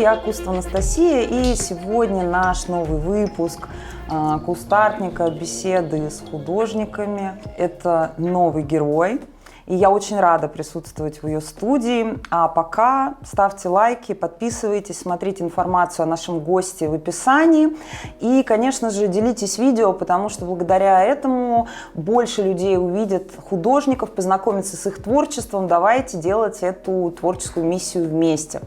я Кустова Анастасия, и сегодня наш новый выпуск Кустарника, беседы с художниками. Это новый герой, и я очень рада присутствовать в ее студии. А пока ставьте лайки, подписывайтесь, смотрите информацию о нашем госте в описании. И, конечно же, делитесь видео, потому что благодаря этому больше людей увидят художников, познакомятся с их творчеством. Давайте делать эту творческую миссию вместе.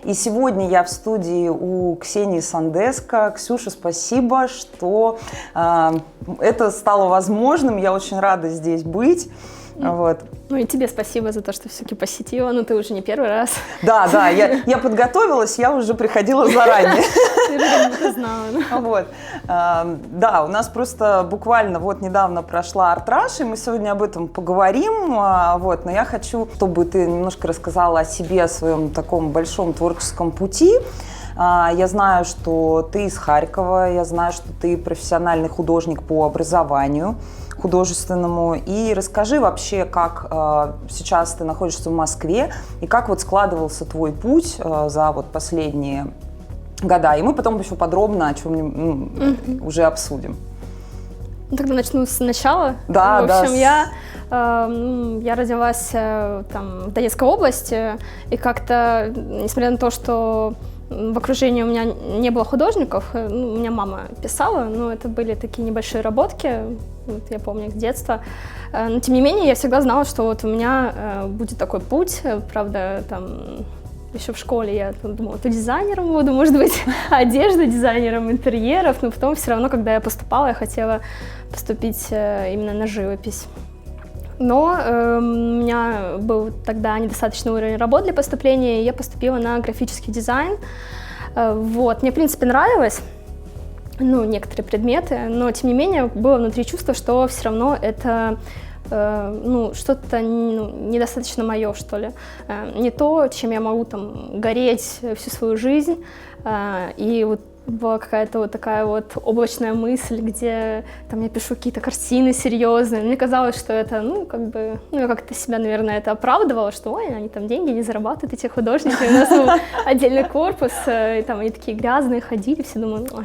И сегодня я в студии у Ксении Сандеско. Ксюша, спасибо, что это стало возможным. Я очень рада здесь быть. Вот. Ну и тебе спасибо за то, что все-таки посетила, ты уже не первый раз. Да, я подготовилась, я уже приходила заранее. Ты знала. Вот. Да, у нас просто буквально недавно прошла арт-раш, и мы сегодня об этом поговорим. Но я хочу, чтобы ты немножко рассказала о себе, о своем таком большом творческом пути. Я знаю, что ты из Харькова, я знаю, что ты профессиональный художник по образованию художественному. И расскажи вообще, как сейчас ты находишься в Москве, и как складывался твой путь за последние года. И мы потом еще подробно о чем-нибудь уже обсудим. Тогда начну сначала. Да, в общем, я родилась в Донецкой области, и как-то, несмотря на то, что в окружении у меня не было художников, у меня мама писала, но это были такие небольшие работки, я помню их с детства. Но тем не менее, я всегда знала, что у меня будет такой путь. Правда, еще в школе я думала, то дизайнером буду, может быть, одежды, дизайнером интерьеров, но потом все равно, когда я поступала, я хотела поступить именно на живопись. Но у меня был тогда недостаточный уровень работы для поступления, и я поступила на графический дизайн. Мне, в принципе, нравилось, некоторые предметы, но, тем не менее, было внутри чувство, что все равно это что-то недостаточно мое, что ли. Не то, чем я могу гореть всю свою жизнь. И была какая-то такая облачная мысль, где я пишу какие-то картины серьезные. Мне казалось, что это, я как-то себя, наверное, это оправдывала, что, они деньги не зарабатывают, эти художники. У нас был отдельный корпус, и они такие грязные ходили, все думают, нет.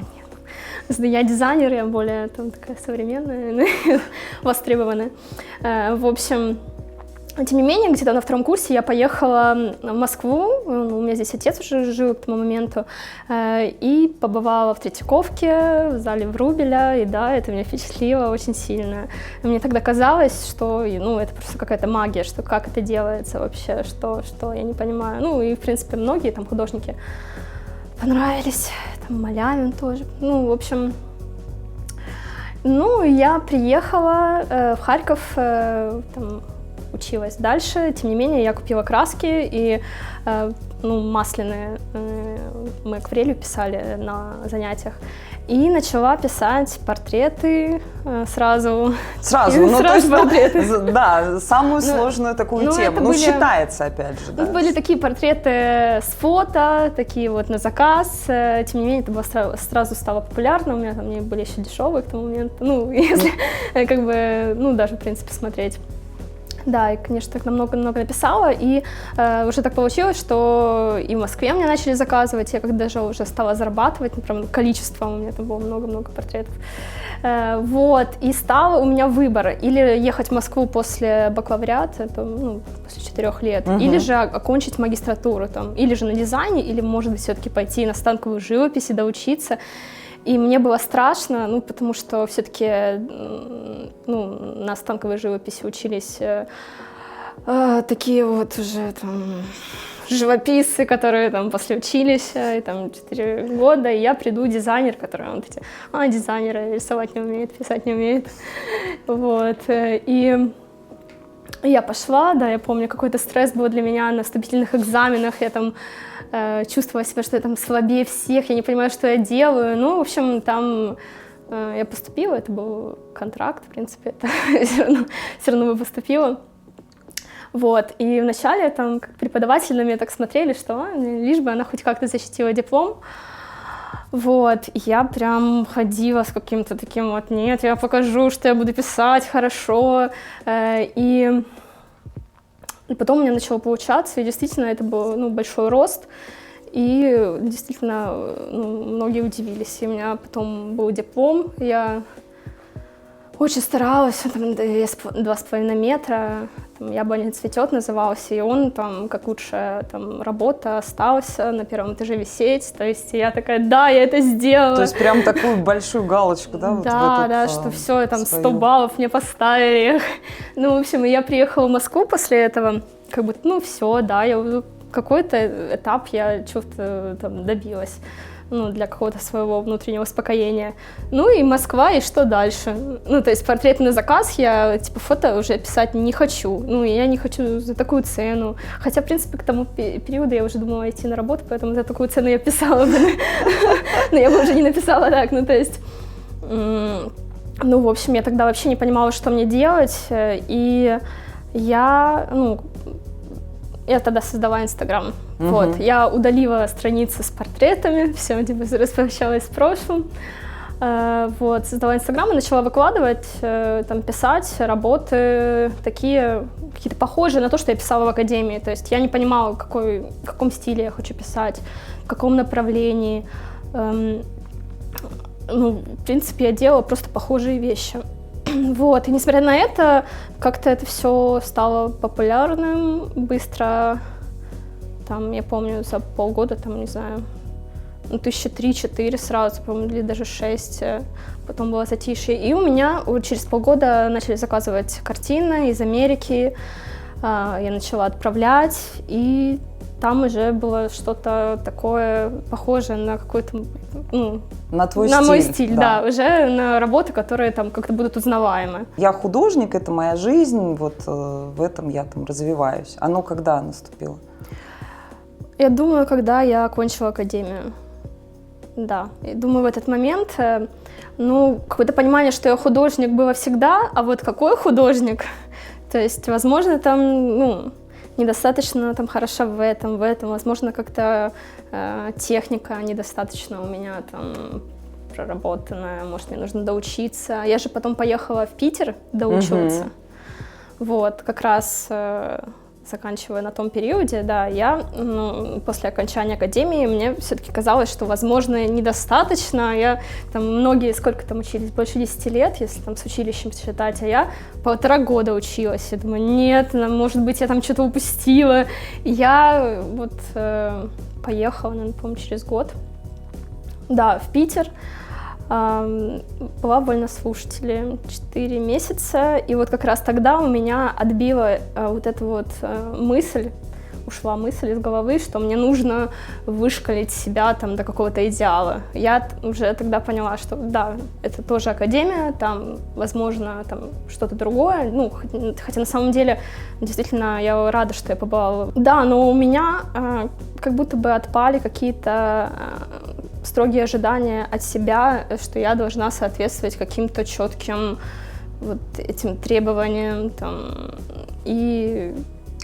Я дизайнер, я более такая современная, востребованная. В общем, тем не менее, где-то на втором курсе я поехала в Москву, у меня здесь отец уже жил к тому моменту, и побывала в Третьяковке, в зале Врубеля, и да, это меня впечатлило очень сильно. Мне тогда казалось, что это просто какая-то магия, что как это делается вообще, что я не понимаю. И, в принципе, многие художники понравились, Малявин тоже, в общем. Я приехала в Харьков, училась дальше, тем не менее я купила краски и масляные, мы акварелью писали на занятиях, и начала писать портреты сразу. Сразу портреты. Да, самую сложную такую тему, считается опять же. Да. Были такие портреты с фото, такие на заказ, тем не менее это сразу стало популярно, у меня они были еще дешевые к тому моменту, если даже в принципе смотреть. Да, и, конечно, так много-много написала, и уже так получилось, что и в Москве мне начали заказывать, я когда даже уже стала зарабатывать, количеством, у меня там было много-много портретов. И стал у меня выбор, или ехать в Москву после бакалавриата, это, после 4 лет, или же окончить магистратуру, или же на дизайне, или, может быть, все-таки пойти на станковую живопись и доучиться. И мне было страшно, потому что все-таки на станковой живописи учились такие уже живописцы, которые после училища, и 4 года, и я приду дизайнер, который дизайнер рисовать не умеет, писать не умеет. И я пошла, да, я помню, какой-то стресс был для меня на вступительных экзаменах, я чувствовала себя, что я слабее всех, я не понимаю, что я делаю. В общем, я поступила, это был контракт, в принципе, это все равно бы поступила. И вначале как преподаватели на меня так смотрели, что лишь бы она хоть как-то защитила диплом. И я прям ходила с каким-то таким нет, я покажу, что я буду писать хорошо. И потом у меня начало получаться, и действительно это был большой рост. И действительно, ну, многие удивились. И у меня потом был диплом, я очень старалась, там 2,5 метра, там, «Яблоня цветет» назывался, и он там, как лучшая там работа, остался на первом этаже висеть. То есть я такая, да, я это сделала. То есть прям такую большую галочку, да? Да, что все, там 100 баллов мне поставили. Ну, в общем, я приехала в Москву после этого, как бы, ну, все, да, какой-то этап я чего-то там добилась. Ну, для какого-то своего внутреннего успокоения. Ну и Москва, и что дальше? Ну, то есть портрет на заказ я, типа, фото уже писать не хочу. Ну, я не хочу за такую цену. Хотя, в принципе, к тому периоду я уже думала идти на работу, поэтому за такую цену я писала бы. Но я бы уже не написала так, ну, то есть... Ну, в общем, я тогда вообще не понимала, что мне делать, и я тогда создала Инстаграм. Вот, я удалила страницу с портретами, все, типа, распрощалась с прошлым. Вот, создала Инстаграм и начала выкладывать, там, писать работы такие, какие-то похожие на то, что я писала в академии. То есть я не понимала, в каком стиле я хочу писать, в каком направлении. Ну, в принципе, я делала просто похожие вещи. Вот, и несмотря на это, как-то это все стало популярным быстро. Там, я помню, за полгода, там, не знаю, 3-4 сразу, по-моему, или даже 6. Потом было затишье. И у меня через полгода начали заказывать картины из Америки. Я начала отправлять, и там уже было что-то такое похожее на какой-то, ну, на твой на стиль, мой стиль, да, уже на работы, которые там как-то будут узнаваемы. Я художник, это моя жизнь, вот в этом я там развиваюсь. Оно когда наступило? Я думаю, когда я окончила академию. Да, я думаю, в этот момент, ну, какое-то понимание, что я художник, было всегда, а вот какой художник? То есть, возможно, там, ну, недостаточно там хороша в этом, возможно, как-то техника недостаточно у меня там проработанная, может, мне нужно доучиться. Я же потом поехала в Питер доучиваться. Вот, как раз заканчивая на том периоде, да, я после окончания академии, мне все-таки казалось, что, возможно, недостаточно. Я там многие, сколько там учились, больше 10 лет, если там с училищем считать, а я 1,5 года училась. Я думаю, нет, может быть, я там что-то упустила. И я вот поехала, наверное, по-моему, через год, да, в Питер. Была вольнослушателем 4 месяца, и вот как раз тогда у меня отбила вот эта вот ушла мысль из головы, что мне нужно вышкалить себя там до какого-то идеала. Я уже тогда поняла, что да, это тоже академия, там, возможно, там что-то другое, ну, хотя на самом деле, действительно, я рада, что я побывала. Да, но у меня как будто бы отпали какие-то строгие ожидания от себя, что я должна соответствовать каким-то четким вот этим требованиям, там, и...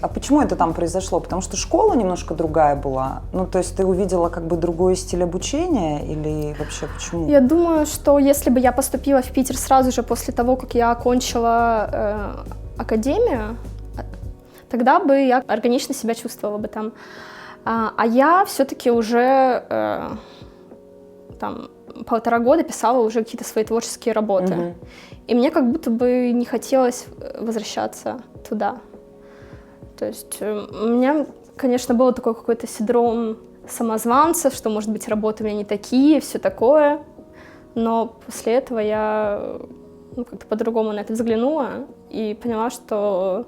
А почему это там произошло? Потому что школа немножко другая была? Ну, то есть ты увидела как бы другой стиль обучения или вообще почему? Я думаю, что если бы я поступила в Питер сразу же после того, как я окончила академию, тогда бы я органично себя чувствовала бы там. А я все-таки уже там 1,5 года писала уже какие-то свои творческие работы. И мне как будто бы не хотелось возвращаться туда. То есть у меня, конечно, был такой какой-то синдром самозванца, что, может быть, работы у меня не такие, все такое. Но после этого я как-то по-другому на это взглянула и поняла, что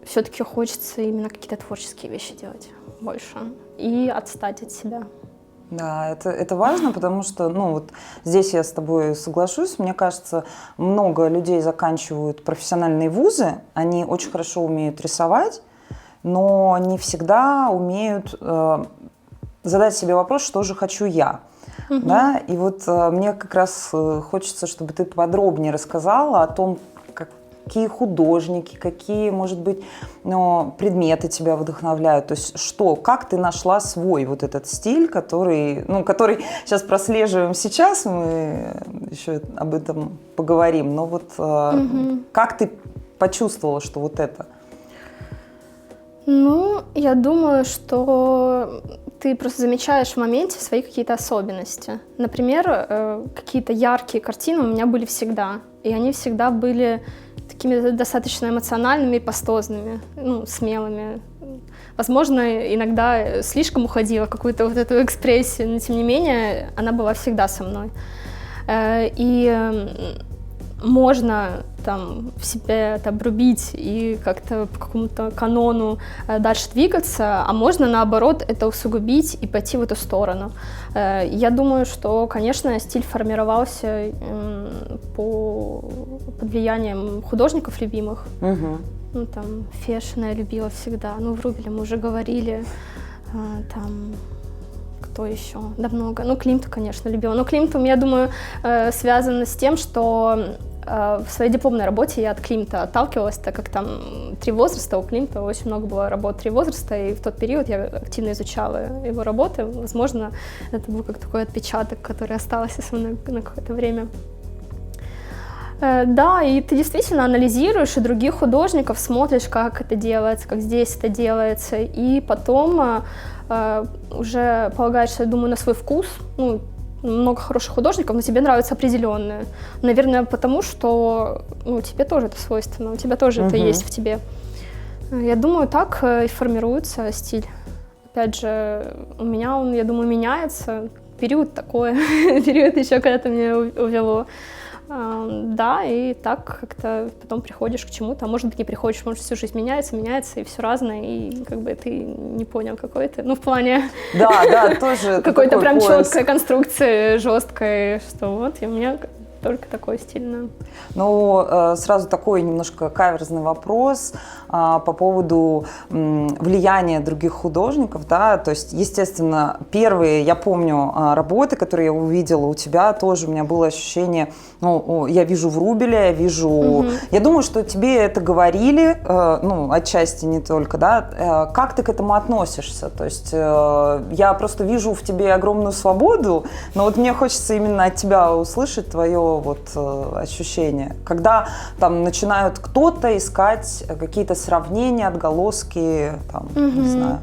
все-таки хочется именно какие-то творческие вещи делать больше и отстать от себя. Да, это важно, потому что, ну, вот здесь я с тобой соглашусь. Мне кажется, много людей заканчивают профессиональные вузы, они очень хорошо умеют рисовать, но не всегда умеют задать себе вопрос, что же хочу я. Да? И вот мне как раз хочется, чтобы ты подробнее рассказала о том, какие художники, какие, может быть, предметы тебя вдохновляют, то есть как ты нашла свой вот этот стиль, который сейчас прослеживаем сейчас, мы еще об этом поговорим, но вот как ты почувствовала, что вот это? Ну, я думаю, что ты просто замечаешь в моменте свои какие-то особенности. Например, какие-то яркие картины у меня были всегда, и они всегда были такими достаточно эмоциональными и пастозными, ну, смелыми. Возможно, иногда слишком уходила в какую-то вот эту экспрессию, но тем не менее она была всегда со мной. И можно там в себе это обрубить и как-то по какому-то канону дальше двигаться, а можно наоборот это усугубить и пойти в эту сторону. Я думаю, что, конечно, стиль формировался под влиянием художников любимых. Угу. Ну, там, Фешина я любила всегда, ну, Врубеля мы уже говорили, там, кто еще? Да много. Ну, Климта, конечно, любила. Но Климт, я думаю, связано с тем, что в своей дипломной работе я от Климта отталкивалась, так как там 3 возраста, у Климта очень много было работ 3 возраста, и в тот период я активно изучала его работы. Возможно, это был как такой отпечаток, который остался со мной на какое-то время. Да, и ты действительно анализируешь и других художников, смотришь, как это делается, как здесь это делается, и потом уже полагаешься, я думаю, на свой вкус. Ну, много хороших художников, но тебе нравится определенное. Наверное, потому что тебе тоже это свойственно, у тебя тоже это есть в тебе. Я думаю, так и формируется стиль. Опять же, у меня он, я думаю, меняется. Период такой, период еще когда-то меня увело. Да, и так как-то потом приходишь к чему-то, а может быть не приходишь, может всю жизнь меняется, и все разное, и как бы ты не понял какой ты, ну в плане да, тоже какой-то прям поиск. четкой конструкции, жесткой, что вот, и у меня только такой стиль, да. Ну, сразу такой немножко каверзный вопрос по поводу влияния других художников, да, то есть, естественно, первые, я помню, работы, которые я увидела у тебя, тоже у меня было ощущение, ну, я вижу Врубеля, я вижу, я думаю, что тебе это говорили, ну, отчасти не только, да, как ты к этому относишься, то есть, я просто вижу в тебе огромную свободу, но вот мне хочется именно от тебя услышать твое вот ощущение, когда там начинают кто-то искать какие-то сравнения, отголоски, там, не знаю.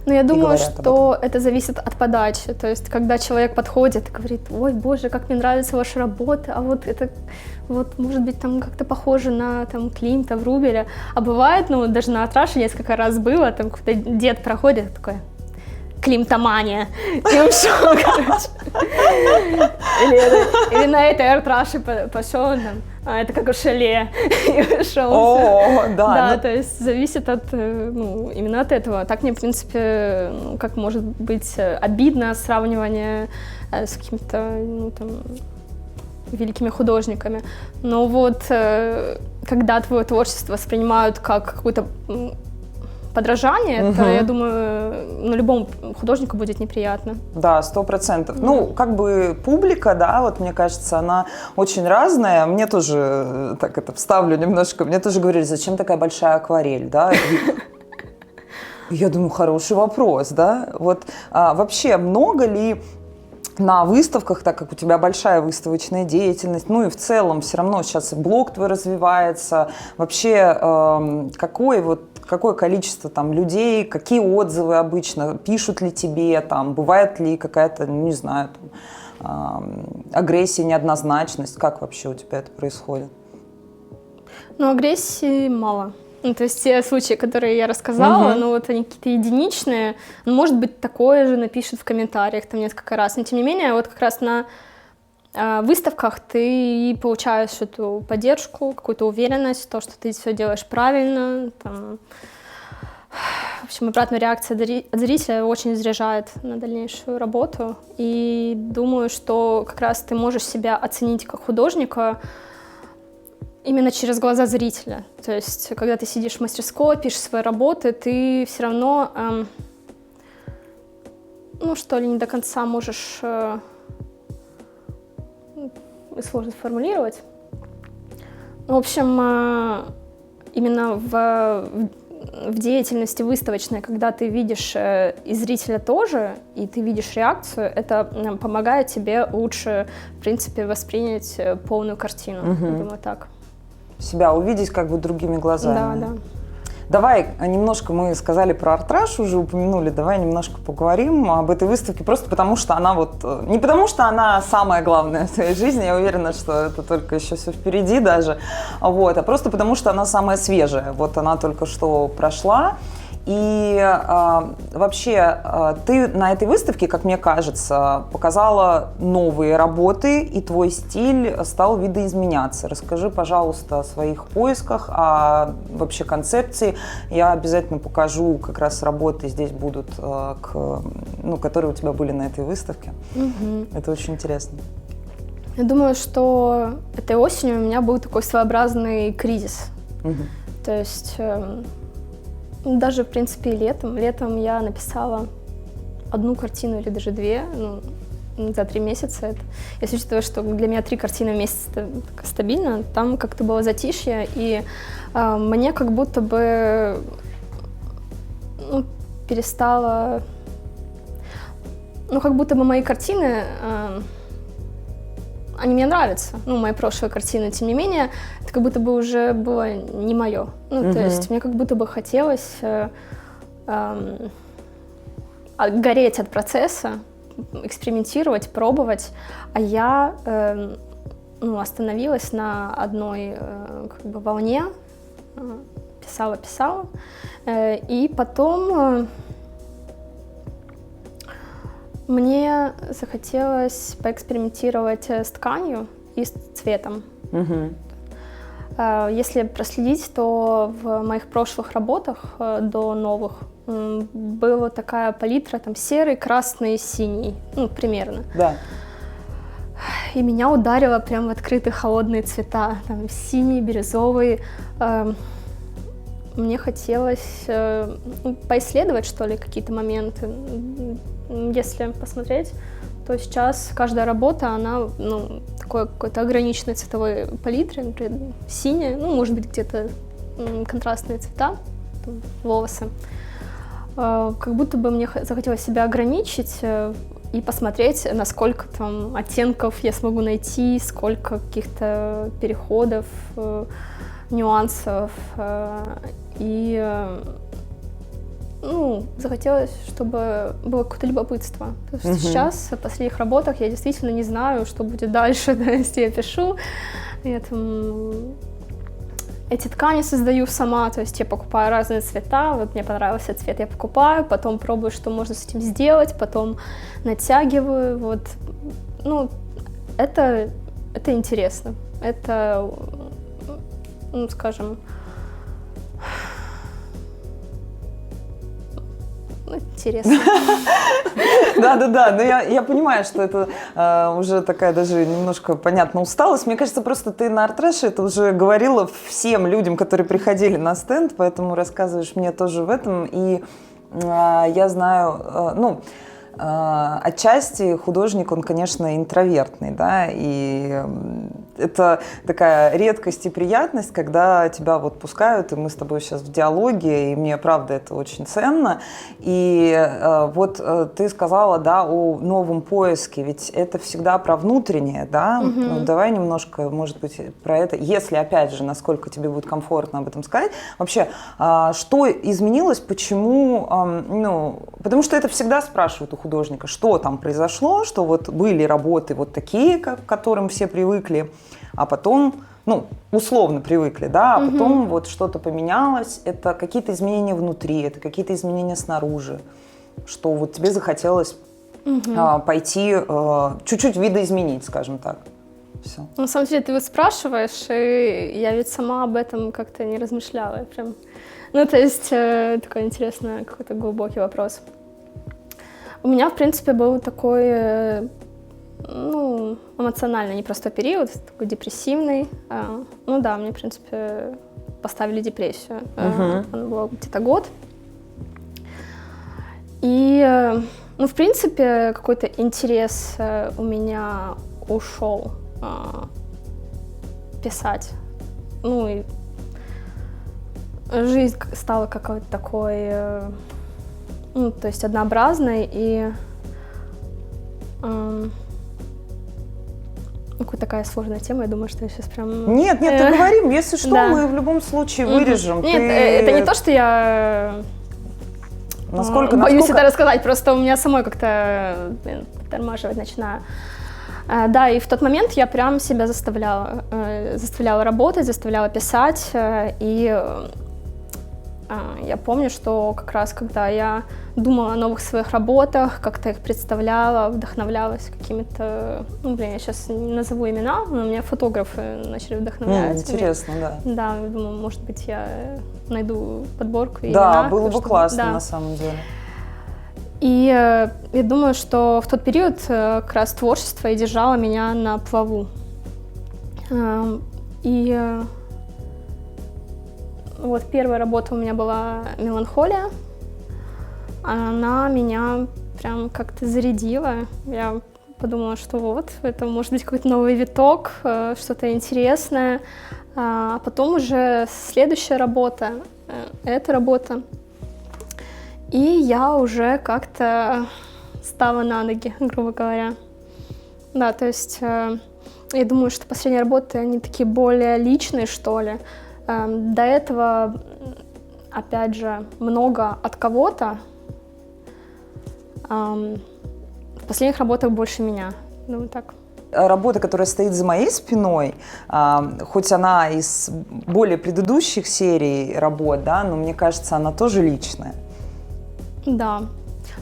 Ну, я думаю, что это зависит от подачи. То есть, когда человек подходит и говорит: ой, боже, как мне нравится ваша работа, а вот это, вот, может быть, там как-то похоже на там Климта, Врубеля. А бывает, ну, даже на Атраше несколько раз было, там какой-то дед проходит, такой: Климтомания. И ушел, короче. Или на этой Артраше пошел, там, это как у Шеле, и ушел. О, да. То есть зависит от, ну, именно от этого. Так мне, в принципе, как может быть обидно сравнивание с какими-то, ну, там, великими художниками. Но вот когда твое творчество воспринимают как какую-то подражание, то, я думаю, любому художнику будет неприятно. Да, 100%. Ну, как бы публика, да, вот мне кажется, она очень разная. Мне тоже, так это вставлю немножко, мне тоже говорили: зачем такая большая акварель, да? Я думаю, хороший вопрос, да? Вот вообще много ли на выставках, так как у тебя большая выставочная деятельность, ну и в целом все равно сейчас и блог твой развивается, вообще какое количество там людей, какие отзывы обычно, пишут ли тебе, там, бывает ли какая-то, ну, не знаю, там, агрессия, неоднозначность, как вообще у тебя это происходит? Ну, агрессии мало. Ну, то есть те случаи, которые я рассказала, ну вот они какие-то единичные, ну, может быть, такое же напишут в комментариях там несколько раз, но тем не менее, вот как раз на выставках ты получаешь эту поддержку, какую-то уверенность, то, что ты все делаешь правильно, там, в общем, обратная реакция от зрителя очень заряжает на дальнейшую работу, и думаю, что как раз ты можешь себя оценить как художника именно через глаза зрителя. То есть, когда ты сидишь в мастерской, пишешь свои работы, ты все равно, ну, что ли, не до конца можешь, сложно сформулировать. В общем, именно в деятельности выставочной, когда ты видишь и зрителя тоже, и ты видишь реакцию, это помогает тебе лучше, в принципе, воспринять полную картину. Я думаю, так. Себя увидеть как бы другими глазами. Да. Давай немножко, мы сказали про Артраш, уже упомянули, давай немножко поговорим об этой выставке, просто потому что она не потому что она самая главная в твоей жизни, я уверена, что это только еще все впереди даже, вот, а просто потому что она самая свежая, вот она только что прошла. И вообще ты на этой выставке, как мне кажется, показала новые работы, и твой стиль стал видоизменяться. Расскажи, пожалуйста, о своих поисках, о вообще концепции. Я обязательно покажу, как раз работы здесь будут, которые у тебя были на этой выставке. Это очень интересно. Я думаю, что этой осенью у меня был такой своеобразный кризис. То есть... Даже, в принципе, и летом. Летом я написала одну картину или даже две, за 3 месяца. Если учитывать, что для меня 3 картины в месяц это стабильно, там как-то было затишье, и мне как будто бы перестало... как будто бы мои картины... Они мне нравятся, мои прошлые картины, тем не менее, это как будто бы уже было не мое. То есть мне как будто бы хотелось гореть от процесса, экспериментировать, пробовать, а я остановилась на одной волне, писала, и потом... Мне захотелось поэкспериментировать с тканью и с цветом. Если проследить, то в моих прошлых работах до новых была такая палитра, там серый, красный, синий, примерно. Да. И меня ударило прям в открытые холодные цвета, там синий, бирюзовый. Мне хотелось поисследовать, что ли, какие-то моменты. Если посмотреть, то сейчас каждая работа, она такой какой-то ограниченной цветовой палитры, например, синяя, может быть, где-то контрастные цвета, волосы. Как будто бы мне захотелось себя ограничить и посмотреть, насколько там оттенков я смогу найти, сколько каких-то переходов, нюансов. И захотелось, чтобы было какое-то любопытство. Потому что сейчас, в последних работах, я действительно не знаю, что будет дальше, если я пишу. Эти ткани создаю сама, то есть я покупаю разные цвета, вот мне понравился цвет, я покупаю, потом пробую, что можно с этим сделать, потом натягиваю, это интересно, это, скажем, интересно. Да, но я понимаю, что это уже такая даже немножко, понятно, усталость. Мне кажется, просто ты на Артраше это уже говорила всем людям, которые приходили на стенд, поэтому рассказываешь мне тоже в этом. И я знаю, отчасти художник, он, конечно, интровертный, да, и это такая редкость и приятность, когда тебя вот пускают, и мы с тобой сейчас в диалоге, и мне, правда, это очень ценно. И вот ты сказала, да, о новом поиске, ведь это всегда про внутреннее, да? Давай немножко, может быть, про это, если, опять же, насколько тебе будет комфортно об этом сказать. Вообще, что изменилось, почему, потому что это всегда спрашивают у художника, что там произошло, что вот были работы вот такие, к которым все привыкли, а потом, условно привыкли, да, а потом вот что-то поменялось, это какие-то изменения внутри, это какие-то изменения снаружи, что вот тебе захотелось пойти, чуть-чуть видоизменить, скажем так. Все. На самом деле, ты вот спрашиваешь, и я ведь сама об этом как-то не размышляла, прям, то есть такой интересный, какой-то глубокий вопрос. У меня, в принципе, был такой, эмоционально непростой период, такой депрессивный. Мне, в принципе, поставили депрессию. Она была где-то год. И, в принципе, какой-то интерес у меня ушел писать. И жизнь стала какой-то такой... то есть однообразной, и какая такая сложная тема, я думаю, что я сейчас прям... Нет, ты говори, если что, Да. мы в любом случае вырежем. Нет, это не то, что я боюсь это рассказать, просто у меня самой как-то подтормаживать начинаю. Да, и в тот момент я прям себя заставляла работать, заставляла писать, и я помню, что как раз когда я думала о новых своих работах, как-то их представляла, вдохновлялась какими-то, я сейчас не назову имена, но меня фотографы начали вдохновлять. Интересно, да. Да, я думаю, может быть, я найду подборку имена. Да, было бы классно, на самом деле. И я думаю, что в тот период как раз творчество и держало меня на плаву. И вот первая работа у меня была «Меланхолия». Она меня прям как-то зарядила. Я подумала, что вот, это может быть какой-то новый виток, что-то интересное. А потом уже следующая работа, эта работа. И я уже как-то стала на ноги, грубо говоря. Да, то есть я думаю, что последние работы, они такие более личные, что ли. До этого, опять же, много от кого-то. В последних работах больше меня. Думаю, так. Работа, которая стоит за моей спиной, хоть она из более предыдущих серий работ, да, но мне кажется, она тоже личная. Да.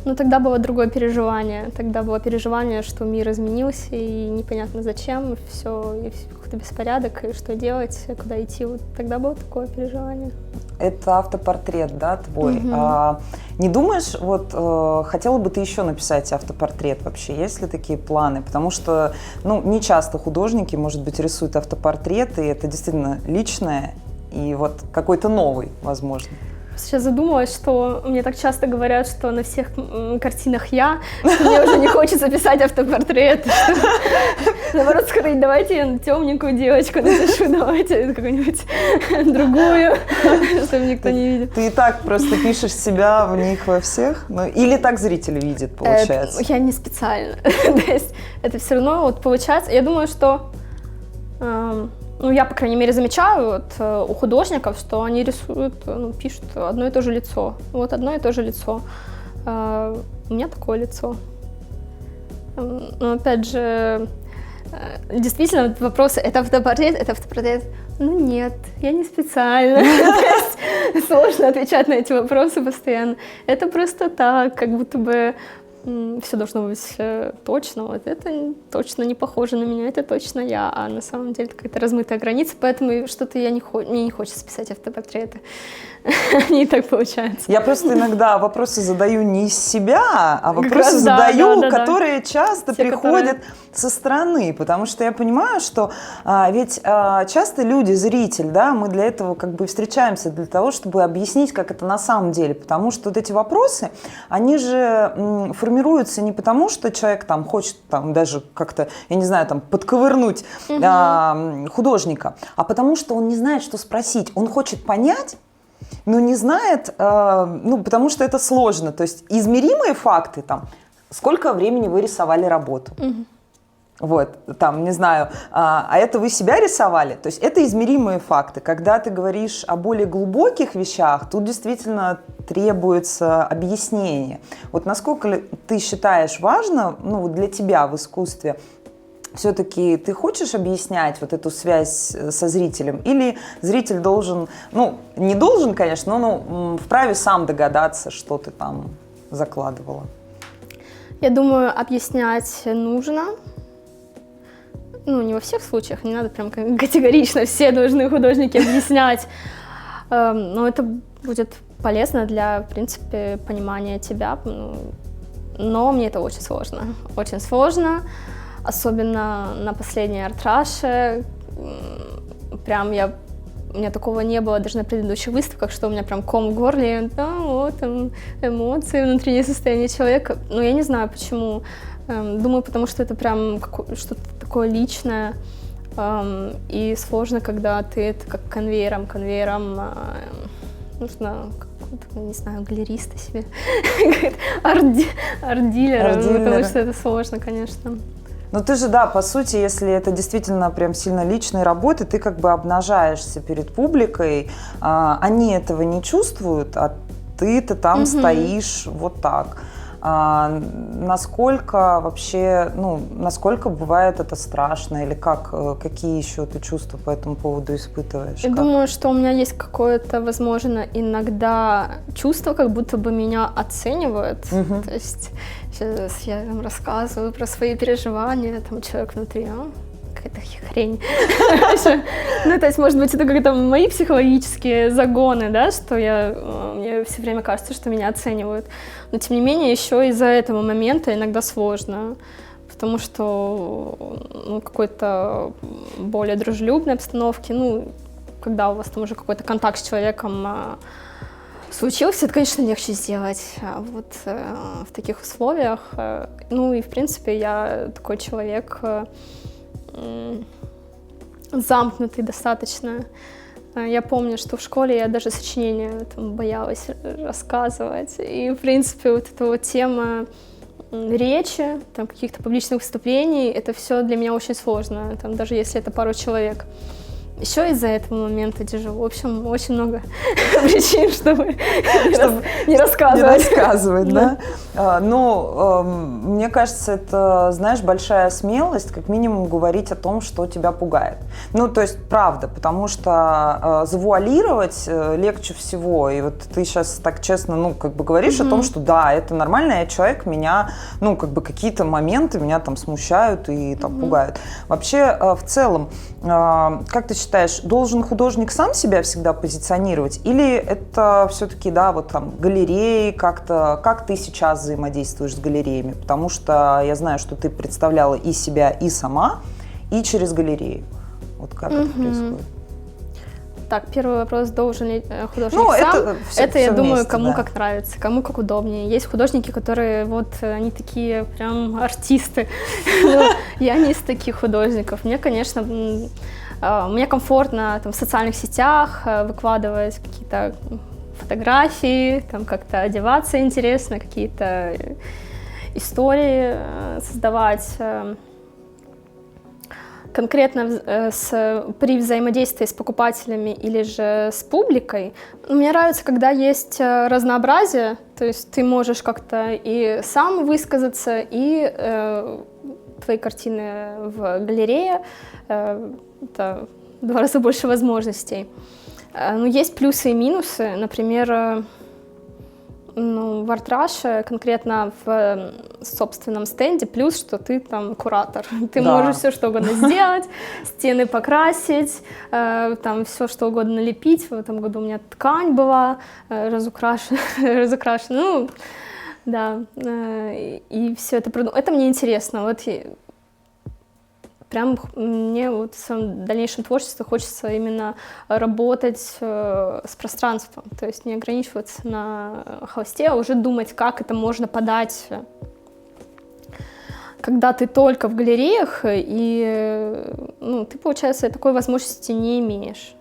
Но тогда было другое переживание. Тогда было переживание, что мир изменился, и непонятно зачем, все, и какой-то беспорядок, и что делать, куда идти. Вот тогда было такое переживание. Это автопортрет, да, твой? Угу. Не думаешь, вот хотела бы ты еще написать автопортрет вообще? Есть ли такие планы? Потому что, не часто художники, может быть, рисуют автопортреты, и это действительно личное, и вот какой-то новый, возможно. Сейчас задумалась, что мне так часто говорят, что на всех картинах я, что мне уже не хочется писать автопортрет. Наоборот, сказать, давайте я темненькую девочку напишу, давайте какую-нибудь другую, чтобы никто не видел. Ты и так просто пишешь себя в них во всех? Или так зритель видит, получается? Я не специально. То есть это все равно вот получается. Я думаю, что... я, по крайней мере, замечаю у художников, что они рисуют, пишут одно и то же лицо. Вот одно и то же лицо. У меня такое лицо. Но, опять же, действительно, вопросы, это автопортрет, это автопортрет? Нет, я не специально. То есть сложно отвечать на эти вопросы постоянно. Это просто так, как будто бы все должно быть точно. Вот это точно не похоже на меня, это точно я. А на самом деле какая-то размытая граница, поэтому что-то мне не хочется писать автопортреты. Они и так получаются. Я просто иногда вопросы задаю не из себя, а вопросы задаю, которые часто приходят со стороны. Потому что я понимаю, что ведь часто люди, зритель, да, мы для этого как бы встречаемся для того, чтобы объяснить, как это на самом деле. Потому что вот эти вопросы, они же формируются не потому, что человек там хочет там даже как-то, я не знаю, там подковырнуть художника, а потому что он не знает, что спросить. Он хочет понять, но не знает, потому что это сложно. То есть измеримые факты, там, сколько времени вы рисовали работу. Вот, там, не знаю, а это вы себя рисовали? То есть это измеримые факты. Когда ты говоришь о более глубоких вещах, тут действительно требуется объяснение. Вот насколько ты считаешь важно, для тебя в искусстве, все-таки ты хочешь объяснять вот эту связь со зрителем? Или зритель должен, не должен, конечно, но вправе сам догадаться, что ты там закладывала? Я думаю, объяснять нужно. Не во всех случаях, не надо прям категорично все должны художники объяснять. Но это будет полезно для, в принципе, понимания тебя. Но мне это очень сложно. Очень сложно. Особенно на последней арт-раше. Прям у меня такого не было даже на предыдущих выставках, что у меня прям ком в горле. Да, вот там эмоции, внутреннее состояние человека. Но я не знаю, почему. Думаю, потому что это прям что-то такое личное. И сложно, когда ты это как конвейером нужно какого-то, не знаю, галериста себе, арт-дилера, потому что это сложно, конечно. Ну ты же, да, по сути, если это действительно прям сильно личные работы, ты как бы обнажаешься перед публикой, они этого не чувствуют, а ты-то там стоишь вот так. Насколько вообще, ну, насколько бывает это страшно, или какие еще ты чувства по этому поводу испытываешь? Я думаю, что у меня есть какое-то, возможно, иногда чувство, как будто бы меня оценивают. То есть сейчас я вам рассказываю про свои переживания, там человек внутри, какая-то хрень. Ну, то есть, может быть, это как-то мои психологические загоны, да, что мне все время кажется, что меня оценивают. Но, тем не менее, еще из-за этого момента иногда сложно, потому что какой-то более дружелюбной обстановке, ну, когда у вас там уже какой-то контакт с человеком случился, это, конечно, легче сделать. А вот в таких условиях, ну, и, в принципе, я такой человек замкнутый достаточно. Я помню, что в школе я даже сочинения там боялась рассказывать. И, в принципе, вот эта вот тема речи, там, каких-то публичных выступлений, это все для меня очень сложно, там, даже если это пару человек. Еще из-за этого момента тяжело. В общем, очень много причин, чтобы не рассказывать. Не рассказывать, да? Ну, мне кажется, это, знаешь, большая смелость, как минимум, говорить о том, что тебя пугает. Ну, то есть, правда, потому что завуалировать легче всего. И вот ты сейчас так честно, ну, как бы говоришь о том, что да, это нормально, я человек, меня, ну, как бы какие-то моменты меня там смущают и там пугают. Вообще, в целом, как ты считаешь, должен художник сам себя всегда позиционировать? Или это все-таки, да, вот там галереи как-то, как ты сейчас взаимодействуешь с галереями? Потому что я знаю, что ты представляла и себя, и сама, и через галерею. Вот как это происходит? Так, первый вопрос, должен ли художник сам? Это я думаю, вместе, кому да. Как нравится, кому как удобнее. Есть художники, которые вот, они такие прям артисты. Я не из таких художников. Мне, конечно, мне комфортно там в социальных сетях выкладывать какие-то фотографии, там как-то одеваться интересно, какие-то истории создавать. Конкретно при взаимодействии с покупателями или же с публикой, мне нравится, когда есть разнообразие, то есть ты можешь как-то и сам высказаться, и твои картины в галерее, это в 2 раза больше возможностей. Но есть плюсы и минусы, например, в арт-раше, конкретно в собственном стенде, плюс, что ты там куратор. Ты можешь все что угодно сделать, стены покрасить, там все что угодно налепить. В этом году у меня ткань была разукрашена. Ну, да, и все это. Это мне интересно. Вот прям мне вот в своем дальнейшем творчестве хочется именно работать с пространством, то есть не ограничиваться на холсте, а уже думать, как это можно подать, когда ты только в галереях, и ты, получается, такой возможности не имеешь.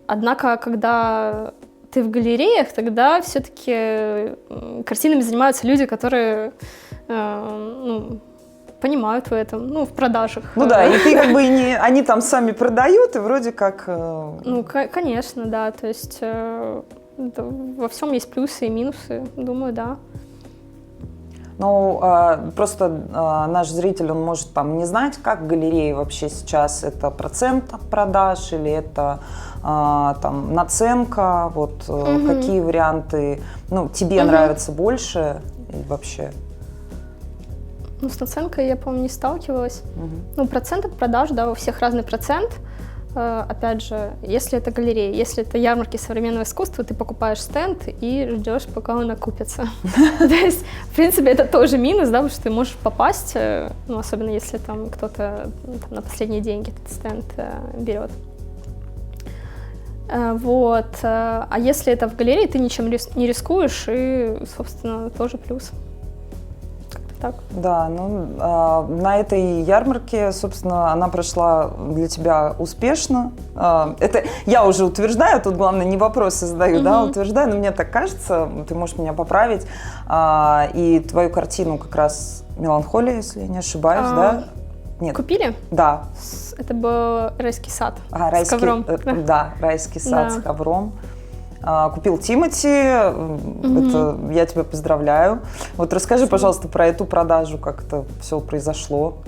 Однако, когда ты в галереях, тогда все-таки картинами занимаются люди, которые понимают в этом, в продажах. Ну да, и ты как бы они там сами продают, и вроде как... Конечно, да, то есть во всем есть плюсы и минусы, думаю, да. Ну, просто наш зритель, он может там не знать, как галереи вообще сейчас, это процент от продаж или это там наценка, вот какие варианты, тебе нравятся больше и вообще? С наценкой я, по-моему, не сталкивалась. Процент от продаж, да, у всех разный процент. Опять же, если это галерея, если это ярмарки современного искусства, ты покупаешь стенд и ждешь, пока он окупится. То есть, в принципе, это тоже минус, да, потому что ты можешь попасть, особенно если там кто-то на последние деньги этот стенд берет. Вот. А если это в галерее, ты ничем не рискуешь, и, собственно, тоже плюс. Так. Да, на этой ярмарке, собственно, она прошла для тебя успешно. Это я уже утверждаю, тут главное не вопросы задаю, да, утверждаю, но мне так кажется, ты можешь меня поправить. И твою картину как раз «Меланхолия», если я не ошибаюсь, да? Нет. Купили? Да. Это был райский сад с ковром. Да, райский сад с ковром. Купил Тимати, это, я тебя поздравляю. Вот расскажи, пожалуйста, про эту продажу, как это все произошло.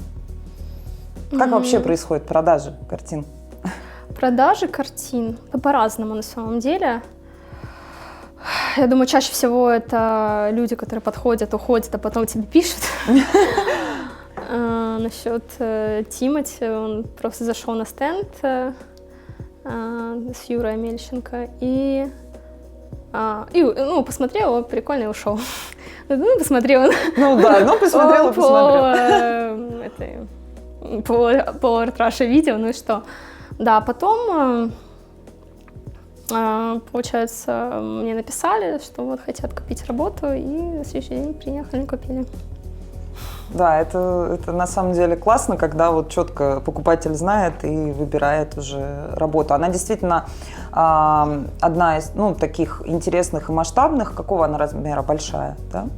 Как вообще происходят продажи картин? Продажи картин по-разному на самом деле. Я думаю, чаще всего это люди, которые подходят, уходят, а потом тебе пишут. Насчет Тимати, он просто зашел на стенд с Юрой Амельченко и посмотрел, прикольно, и ушел. Посмотрел. Посмотрел и посмотрел. По Артраше видео, ну и что. Да, потом, получается, мне написали, что вот хотят купить работу, и на следующий день приехали и купили. Да, это на самом деле классно, когда вот четко покупатель знает и выбирает уже работу. Она действительно одна из таких интересных и масштабных. Какого она размера? Большая, да?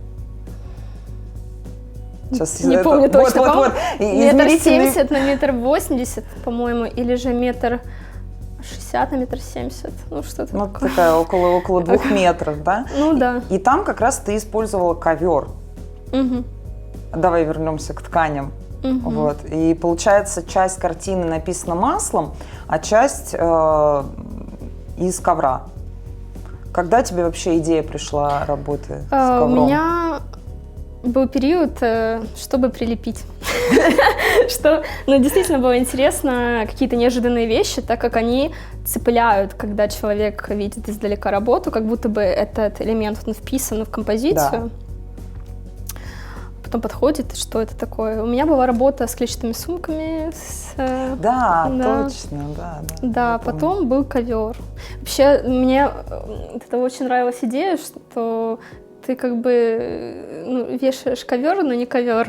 Сейчас не помню точно. Вот. 1,70 на 1,80 по-моему, или же 1,60 на 1,70 ну что-то такое. Такая около 2 метров, да? Ну да. И там как раз ты использовала ковер. Угу. Давай вернемся к тканям. Угу. Вот. И получается, часть картины написана маслом, а часть из ковра. Когда тебе вообще идея пришла работы с ковром? У меня был период, чтобы прилепить. Что, действительно было интересно, какие-то неожиданные вещи, так как они цепляют, когда человек видит издалека работу, как будто бы этот элемент вписан в композицию. Потом подходит, что это такое. У меня была работа с клетчатыми сумками. Точно, да. Да, потом был ковер. Вообще, мне это очень нравилась идея, что ты как бы вешаешь ковер, но не ковер.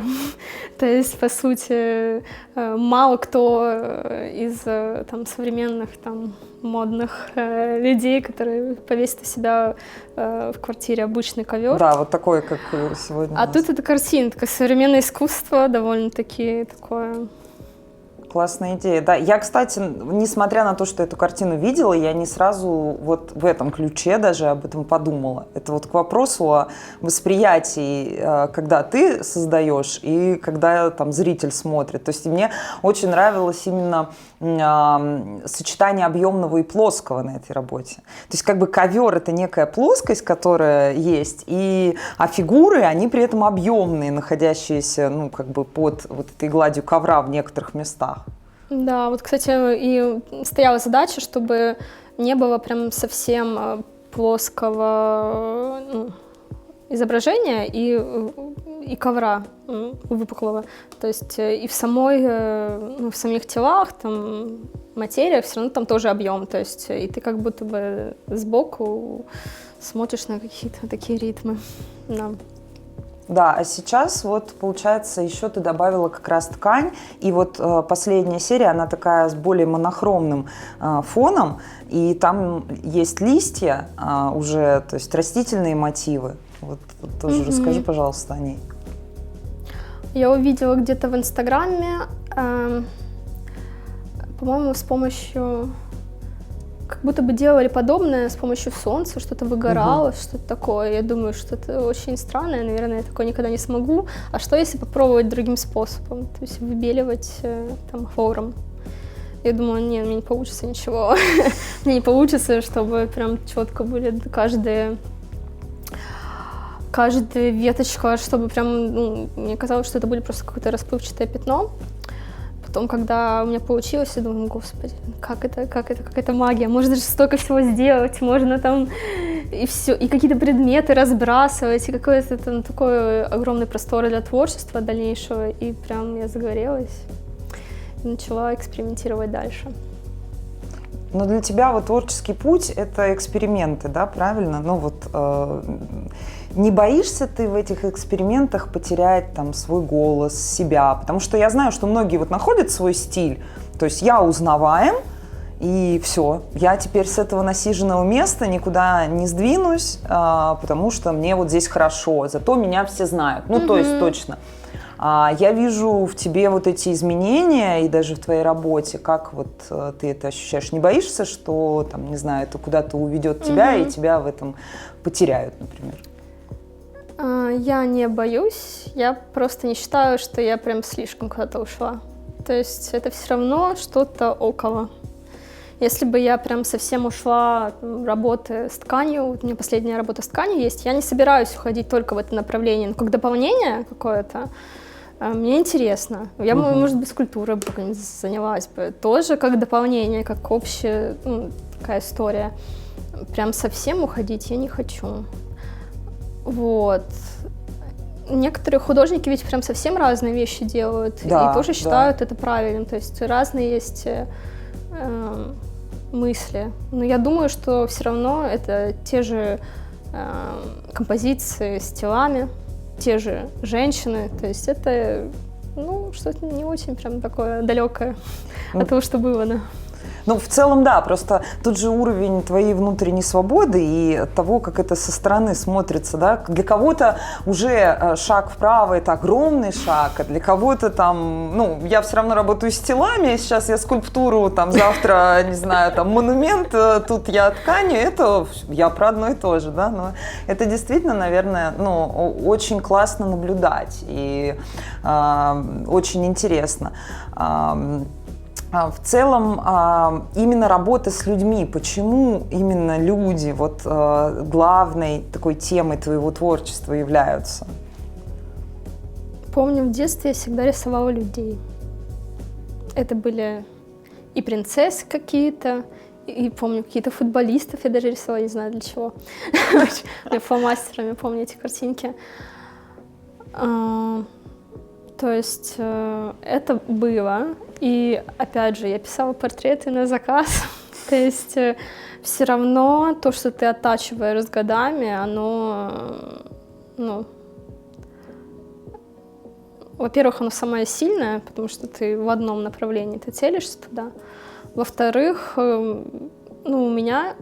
То есть, по сути, мало кто из современных модных людей, которые повесят у себя в квартире обычный ковер. Да, вот такой, как сегодня. А тут это картина, такое современное искусство, довольно-таки такое. Классная идея. Да, я, кстати, несмотря на то, что эту картину видела, я не сразу вот в этом ключе даже об этом подумала. Это вот к вопросу о восприятии, когда ты создаешь и когда зритель смотрит. То есть мне очень нравилось именно сочетание объемного и плоского на этой работе. То есть как бы ковер — это некая плоскость, которая есть, а фигуры, они при этом объемные, находящиеся под вот этой гладью ковра в некоторых местах. Да, вот, кстати, и стояла задача, чтобы не было прям совсем плоского изображения и ковра выпуклого. То есть и в самих телах, материя, все равно там тоже объем. То есть и ты как будто бы сбоку смотришь на какие-то такие ритмы. Да. Да, а сейчас вот, получается, еще ты добавила как раз ткань, и вот последняя серия, она такая с более монохромным фоном, и там есть листья уже, то есть растительные мотивы. Вот тоже расскажи, пожалуйста, о ней. Я увидела где-то в Инстаграме, по-моему, с помощью... Как будто бы делали подобное с помощью солнца, что-то выгорало, что-то такое. Я думаю, что это очень странное, наверное, я такое никогда не смогу. А что, если попробовать другим способом? То есть выбеливать хлором? Я думаю, нет, мне не получится ничего. Мне не получится, чтобы прям четко были каждая веточка, чтобы прям, мне казалось, что это будет просто какое-то расплывчатое пятно. Потом, когда у меня получилось, я думаю, господи, как это магия, можно же столько всего сделать, можно и все, и какие-то предметы разбрасывать, и какой-то такой огромный простор для творчества дальнейшего, и прям я загорелась и начала экспериментировать дальше. Но для тебя вот творческий путь — это эксперименты, да, правильно? Не боишься ты в этих экспериментах потерять свой голос, себя? Потому что я знаю, что многие находят свой стиль, то есть я узнаваем, и все, я теперь с этого насиженного места никуда не сдвинусь, потому что мне вот здесь хорошо, зато меня все знают, то есть точно. Я вижу в тебе вот эти изменения и даже в твоей работе. Как вот ты это ощущаешь? Не боишься, что, там, не знаю, это куда-то уведет тебя и тебя в этом потеряют, например? Я не боюсь, я просто не считаю, что я прям слишком куда-то ушла. То есть это все равно что-то около. Если бы я прям совсем ушла работы с тканью, вот у меня последняя работа с тканью есть, я не собираюсь уходить только в это направление, но как дополнение какое-то, мне интересно. Я, может быть, скульптурой бы занялась бы, тоже как дополнение, как общая такая история. Прям совсем уходить я не хочу. Вот. Некоторые художники ведь прям совсем разные вещи делают, да, и тоже считают это правильным. То есть разные есть мысли. Но я думаю, что все равно это те же композиции с телами, те же женщины. То есть это что-то не очень прям такое далекое от того, что было, да. Ну, в целом, да, просто тут же уровень твоей внутренней свободы и того, как это со стороны смотрится, да. Для кого-то уже шаг вправо – это огромный шаг, а для кого-то там, я все равно работаю с телами, сейчас я скульптуру, там, завтра, не знаю, там, монумент, тут я тканью, это я про одно и то же, да, но это действительно, наверное, очень классно наблюдать и очень интересно. В целом, именно работа с людьми, почему именно люди главной такой темой твоего творчества являются? Помню, в детстве я всегда рисовала людей. Это были и принцессы какие-то, и помню, какие-то футболистов я даже рисовала, не знаю для чего. Я фломастерами помню эти картинки. То есть это было. И опять же, я писала портреты на заказ. То есть все равно то, что ты оттачиваешь с годами, оно, во-первых, оно самое сильное, потому что ты в одном направлении, ты целишься туда. Во-вторых, у меня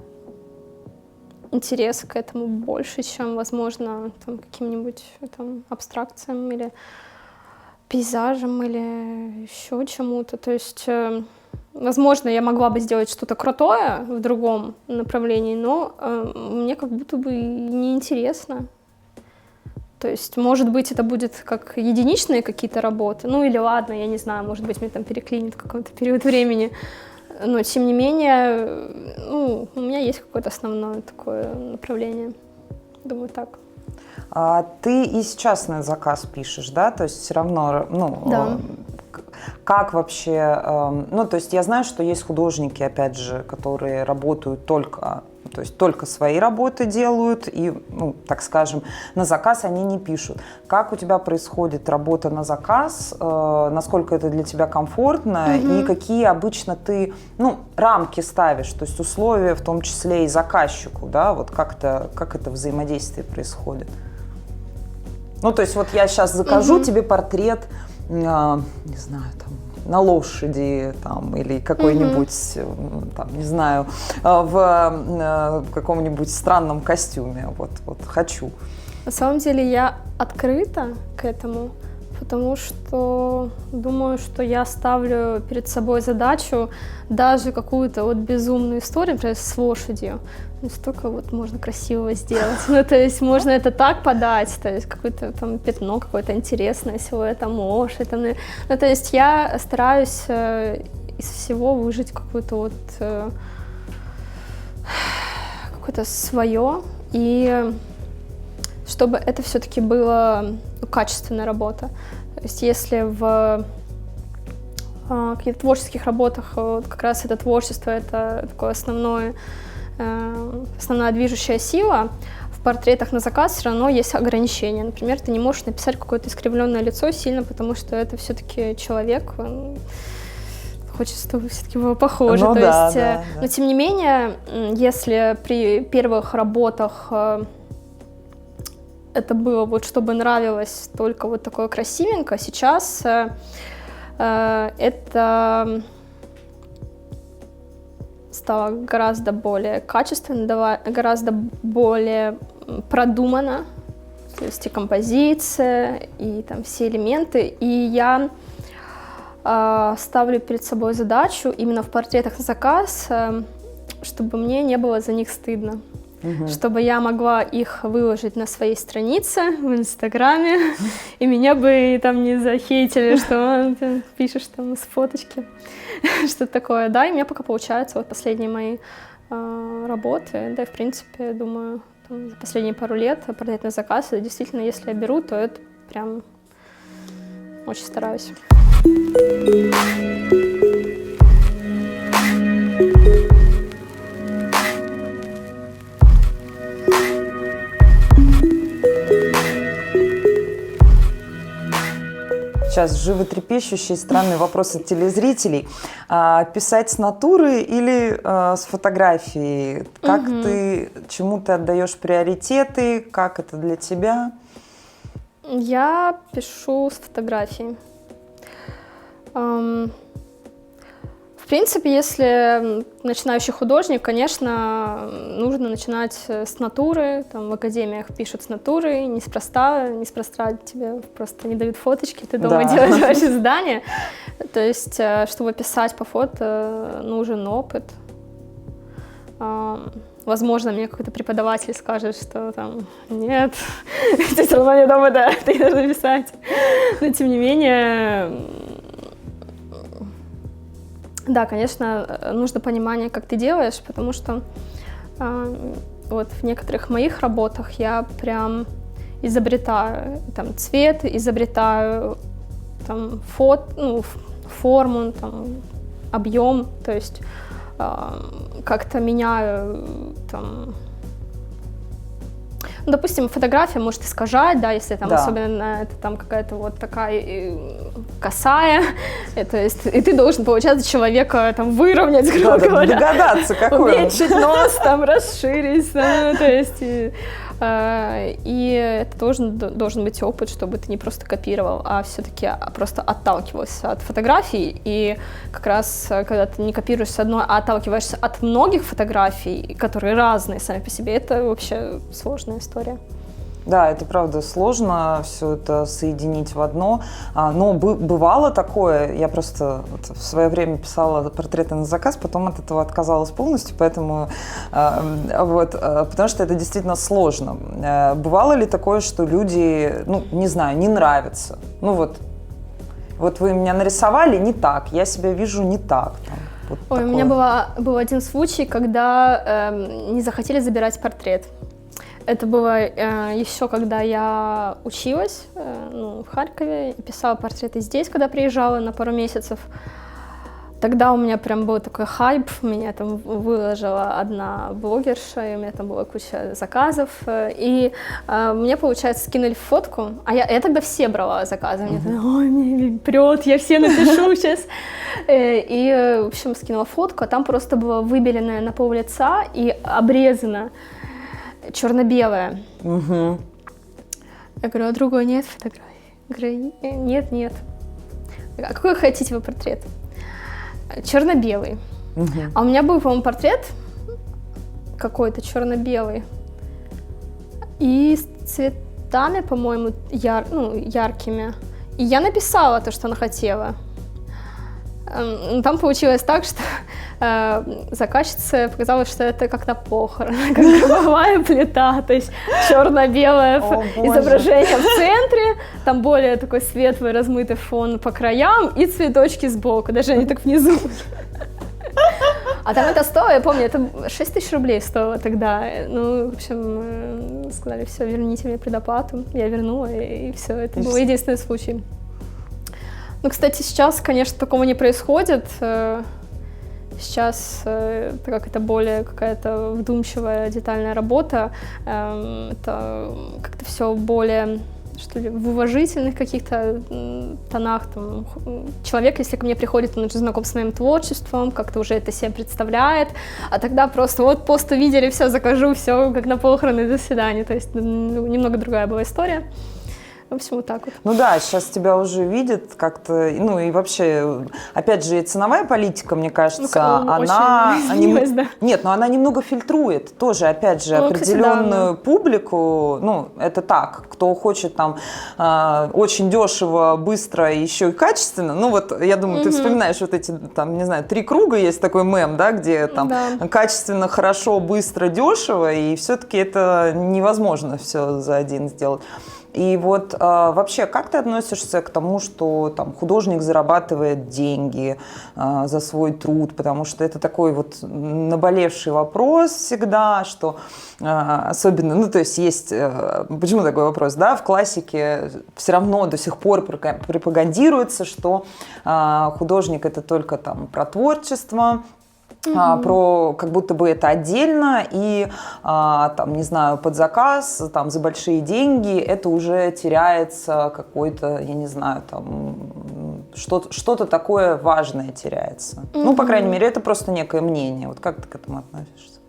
интерес к этому больше, чем, возможно, каким-нибудь абстракциям или пейзажем или еще чему-то. То есть, возможно, я могла бы сделать что-то крутое в другом направлении, но мне как будто бы неинтересно. То есть, может быть, это будет как единичные какие-то работы, или ладно, я не знаю, может быть, меня переклинит какой-то период времени, но, тем не менее, у меня есть какое-то основное такое направление. Думаю, так. Ты и сейчас на заказ пишешь, да? То есть все равно, да. Как вообще, то есть я знаю, что есть художники, опять же, которые работают только свои работы делают и, так скажем, на заказ они не пишут. Как у тебя происходит работа на заказ, насколько это для тебя комфортно и какие обычно ты, рамки ставишь, то есть условия в том числе и заказчику, да, вот как это взаимодействие происходит? То есть я сейчас закажу тебе портрет, не знаю, на лошади или какой-нибудь, не знаю, в каком-нибудь странном костюме. Вот хочу. На самом деле я открыта к этому, потому что думаю, что я ставлю перед собой задачу даже какую-то безумную историю, например, с лошадью. Столько можно красивого сделать. То есть можно это так подать, то есть какое-то пятно, какое-то интересное, силуэт лошадь. То есть я стараюсь из всего выжать какое-то свое, и чтобы это все-таки было качественная работа. То есть если в каких-то творческих работах как раз это творчество, это такое основная движущая сила, в портретах на заказ все равно есть ограничения. Например, ты не можешь написать какое-то искривленное лицо сильно, потому что это все-таки человек, хочется, чтобы все-таки было похоже. Но тем не менее, если при первых работах это было чтобы нравилось только такое красивенько, сейчас это стало гораздо более качественно, гораздо более продумано. То есть и композиция, и там все элементы. И я ставлю перед собой задачу именно в портретах на заказ, чтобы мне не было за них стыдно. Чтобы я могла их выложить на своей странице в Инстаграме, и меня бы там не захейтили, что ты пишешь там с фоточки, что-то такое. Да, и у меня пока получается вот последние мои работы, да, и в принципе, думаю, там, за последние пару лет портрет на заказ, это действительно, если я беру, то это прям очень стараюсь. Сейчас животрепещущий странный вопрос от телезрителей. Писать с натуры или с фотографии? Как ты, чему ты отдаешь приоритеты? Как это для тебя? Я пишу с фотографий. В принципе, если начинающий художник, конечно, нужно начинать с натуры. Там в академиях пишут с натуры, неспроста тебе просто не дают фоточки, ты дома делаешь ваши задания. То есть, чтобы писать по фото, нужен опыт. Возможно, мне какой-то преподаватель скажет, что там нет, ты все равно не дома, да, ты должна писать. Но тем не менее, да, конечно, нужно понимание, как ты делаешь, потому что вот в некоторых моих работах я прям изобретаю там цвет, изобретаю там форму, там, объем, то есть как-то меняю там. Ну, допустим, фотография может искажать, да, если там особенно это там какая-то вот такая косая, то есть и ты должен, получается, человека там выровнять, грубо говоря, догадаться, какой уменьшить нос, там расширить, то есть и это должен быть опыт, чтобы ты не просто копировал, а все-таки просто отталкивался от фотографий, и как раз когда ты не копируешь с одной, а отталкиваешься от многих фотографий, которые разные сами по себе, это вообще сложная история. Да, это правда сложно все это соединить в одно, но бывало такое, я просто вот в свое время писала портреты на заказ, потом от этого отказалась полностью, поэтому потому что это действительно сложно. Бывало ли такое, что люди, не знаю, не нравятся? Вот вы меня нарисовали не так, я себя вижу не так. Вот у меня был один случай, когда не захотели забирать портрет. Это было еще когда я училась в Харькове и писала портреты здесь, когда приезжала на пару месяцев. Тогда у меня прям был такой хайп, меня там выложила одна блогерша, и у меня там была куча заказов. И мне, получается, скинули фотку, а я тогда все брала заказы. Мне там, ой, мне прет, я все напишу сейчас. И, в общем, скинула фотку, а там просто было выбеленное на пол лица и обрезано. Черно-белая. Я говорю, а другой нет фотографии? Говорю, нет. А какой хотите вы портрет? Черно-белый. А у меня был, по-моему, портрет какой-то черно-белый. И с цветами, по-моему, яркими. И я написала то, что она хотела. Там получилось так, что заказчице показалось, что это как на похоронах, как гробовая плита, то есть черно-белое изображение в центре, там более такой светлый размытый фон по краям и цветочки сбоку, даже они так внизу. А там это стоило, я помню, это 6 тысяч рублей стоило тогда. В общем, сказали, все, верните мне предоплату. Я вернула, и все, это был единственный случай. Кстати, сейчас, конечно, такого не происходит. Сейчас, так как это более какая-то вдумчивая, детальная работа, это как-то все более, что ли, в уважительных каких-то тонах. Там, человек, если ко мне приходит, он уже знаком с моим творчеством, как-то уже это себе представляет, а тогда просто вот пост увидели, все, закажу, все, как на похороны, до свидания. То есть немного другая была история. В общем, вот так вот. Ну да, сейчас тебя уже видят как-то, ну и вообще, опять же, ценовая политика, мне кажется, она... изменилась, да. Нет, но она немного фильтрует тоже, опять же, определенную публику, ну, это так, кто хочет там очень дешево, быстро, еще и качественно, ну вот, я думаю, ты вспоминаешь вот эти, там, не знаю, 3 круга, есть такой мем, да, где там качественно, хорошо, быстро, дешево, и все-таки это невозможно все за один сделать. И вот вообще, как ты относишься к тому, что там художник зарабатывает деньги за свой труд, потому что это такой вот наболевший вопрос всегда, что особенно, ну то есть, почему такой вопрос, да, в классике все равно до сих пор пропагандируется, что художник это только там про творчество, про как будто бы это отдельно, и там, не знаю, под заказ, там, за большие деньги это уже теряется какой-то, я не знаю, там, что-то такое важное теряется. Ну, по крайней мере, это просто некое мнение. Вот как ты к этому относишься?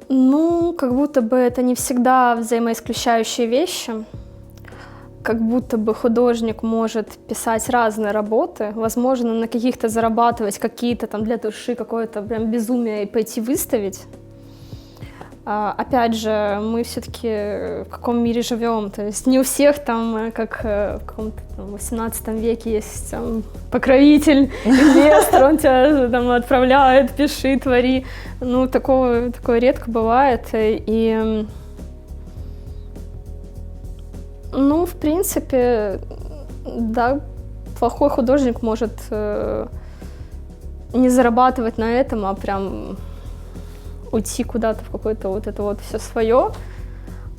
Ну, как будто бы это не всегда взаимоисключающие вещи. Как будто бы художник может писать разные работы, возможно, на каких-то зарабатывать какие-то там для души, какое-то прям безумие и пойти выставить. Опять же, мы все-таки в каком мире живем, то есть не у всех там, как в каком-то 18 веке есть там, покровитель, инвестор, он тебя там отправляет, пиши, твори. Ну, такое редко бывает, и... Ну, в принципе, да, плохой художник может не зарабатывать на этом, а прям уйти куда-то в какое-то вот это вот все свое,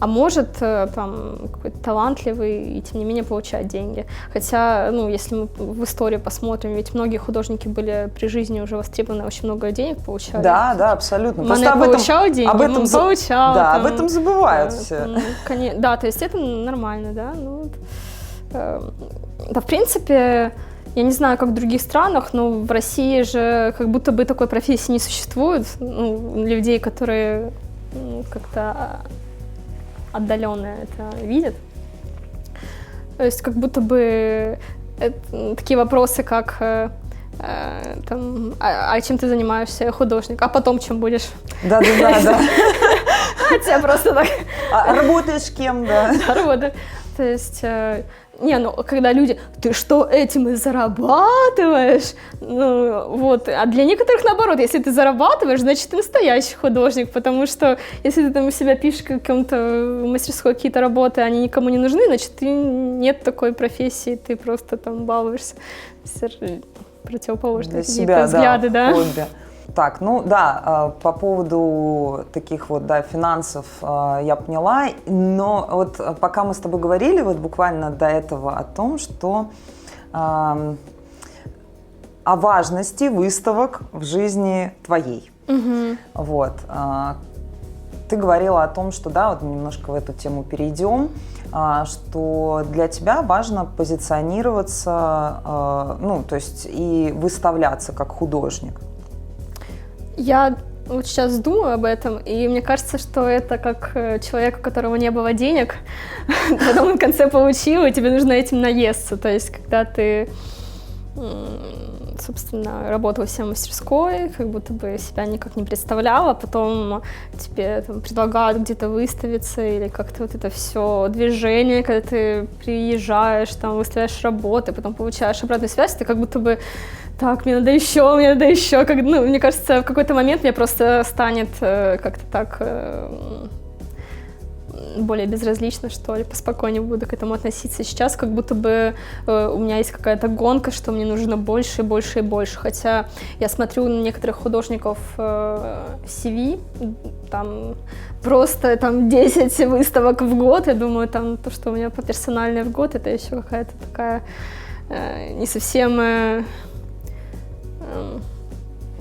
а может там какой-то талантливый и тем не менее получать деньги. Хотя, ну, если мы в историю посмотрим, ведь многие художники были при жизни уже востребованы, очень много денег получали. Да, да, абсолютно. Мане получал деньги, он получал. Да, там, об этом забывают все. Да, то есть это нормально, да. Ну, да, в принципе, я не знаю, как в других странах, но в России же как будто бы такой профессии не существует. Ну, людей, которые как-то отдаленно это видят. То есть как будто бы такие вопросы, как там, чем ты занимаешься, художник, а потом чем будешь? Да. Тебя просто так... Работаешь кем, да? Работаю. То есть... Не, ну, когда люди, ты что, этим и зарабатываешь? Ну, вот. А для некоторых, наоборот, если ты зарабатываешь, значит, ты настоящий художник, потому что если ты там у себя пишешь в каком-то мастерской какие-то работы, они никому не нужны, значит, ты нет такой профессии, ты просто там балуешься. Противоположные какие-то взгляды, да. Хобби. Так, ну да, по поводу таких вот, да, финансов я поняла, но вот пока мы с тобой говорили, вот буквально до этого о том, что о важности выставок в жизни твоей. Вот. Ты говорила о том, что, да, вот мы немножко в эту тему перейдем, что для тебя важно позиционироваться, ну, то есть и выставляться как художник. Я вот сейчас думаю об этом, и мне кажется, что это как человек, у которого не было денег, потом он в конце получил, и тебе нужно этим наесться. То есть, когда ты, собственно, работала в себе в мастерской, как будто бы себя никак не представляла, потом тебе там предлагают где-то выставиться, или как-то вот это все движение, когда ты приезжаешь, там, выставляешь работы, потом получаешь обратную связь, ты как будто бы так, мне надо еще. Как, ну, мне кажется, в какой-то момент мне просто станет как-то так более безразлично, что ли, поспокойнее буду к этому относиться. Сейчас как будто бы у меня есть какая-то гонка, что мне нужно больше и больше и больше. Хотя я смотрю на некоторых художников CV, там просто там 10 выставок в год, я думаю, там то, что у меня по персональной в год, это еще какая-то такая не совсем...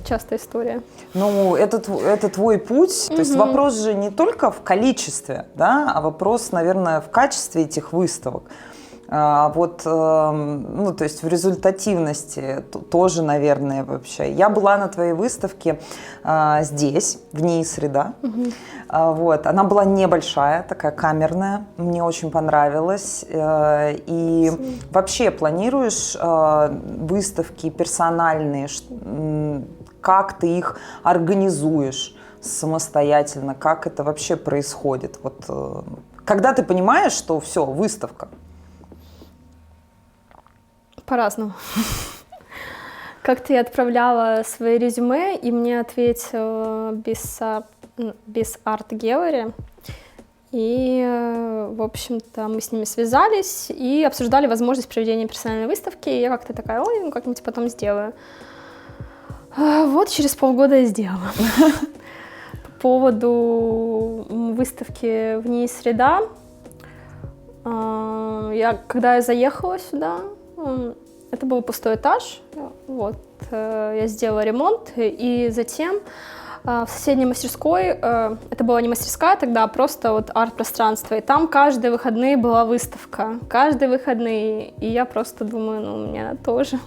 частая история. Ну, это твой путь. То есть вопрос же не только в количестве, да, а вопрос, наверное, в качестве этих выставок. Вот, ну, то есть в результативности тоже, наверное, вообще. Я была на твоей выставке здесь, в НИИ «Среда». Вот. Она была небольшая, такая камерная, мне очень понравилась. И вообще планируешь выставки персональные, как ты их организуешь самостоятельно, как это вообще происходит? Вот, когда ты понимаешь, что все, выставка? По-разному. Как-то я отправляла свои резюме, и мне ответил без Art Gallery. И, в общем-то, мы с ними связались и обсуждали возможность проведения персональной выставки. И я как-то такая, ой, ну как-нибудь потом сделаю. Вот через полгода я сделала. По поводу выставки в НИИ «Среда», когда я заехала сюда, это был пустой этаж, вот, я сделала ремонт, и затем в соседней мастерской, это была не мастерская тогда, а просто вот арт-пространство, и там каждые выходные была выставка, каждые выходные, и я просто думаю, ну, у меня тоже,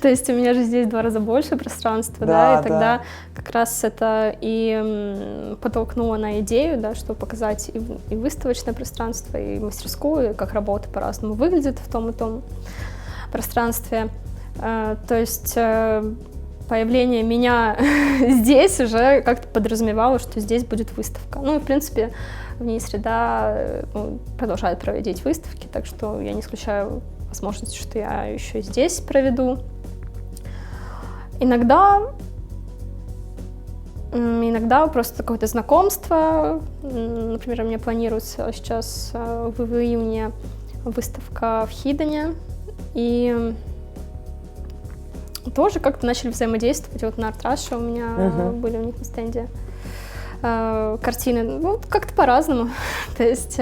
то есть у меня же здесь в 2 раза больше пространства, да, и тогда как раз это и подтолкнуло на идею, да, чтобы показать и выставочное пространство, и мастерскую, и как работа по-разному выглядит в том и том пространстве, то есть появление меня здесь уже как-то подразумевало, что здесь будет выставка. Ну и, в принципе, в НИИ «Среда» продолжает проводить выставки, так что я не исключаю возможность, что я еще и здесь проведу. Иногда просто какое-то знакомство. Например, у меня планируется сейчас в июне выставка в Хидоне, и тоже как-то начали взаимодействовать. Вот на Art Russia у меня были у них на стенде картины. Ну, как-то по-разному. То есть,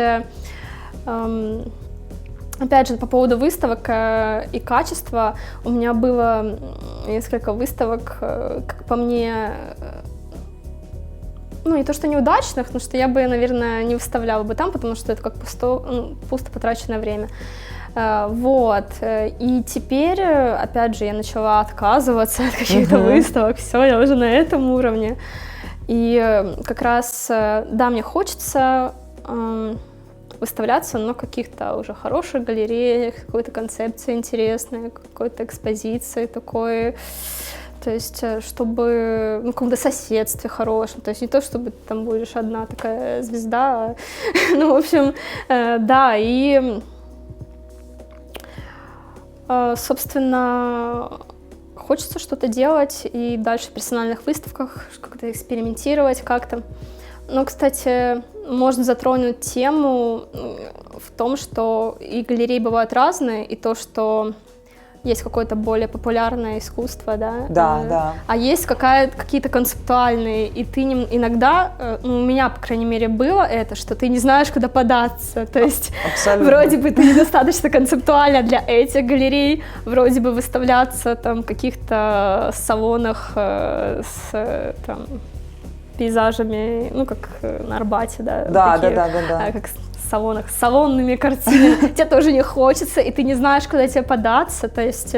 опять же, по поводу выставок и качества, у меня было несколько выставок, как по мне, ну, не то что неудачных, но что я бы, наверное, не выставляла бы там, потому что это как пусто потраченное время. Вот, и теперь, опять же, я начала отказываться от каких-то выставок, все, я уже на этом уровне. И как раз, да, мне хочется выставляться на каких-то уже хороших галереях, какой-то концепции интересной, какой-то экспозиции такой, то есть чтобы, ну, в каком-то соседстве хорошем, то есть не то, чтобы ты там будешь одна такая звезда, ну, в общем, да, и... Собственно, хочется что-то делать и дальше в персональных выставках, как-то экспериментировать как-то. Но, кстати, можно затронуть тему в том, что и галереи бывают разные, и то, что есть какое-то более популярное искусство, да? Да. А есть какие-то концептуальные, и ты иногда, у меня, по крайней мере, было это, что ты не знаешь, куда податься, то есть вроде бы ты недостаточно концептуальна для этих галерей, вроде бы выставляться там в каких-то салонах с там пейзажами, ну, как на Арбате, да? Да. Как в салонах, с салонными картинами, тебе тоже не хочется, и ты не знаешь, куда тебе податься, то есть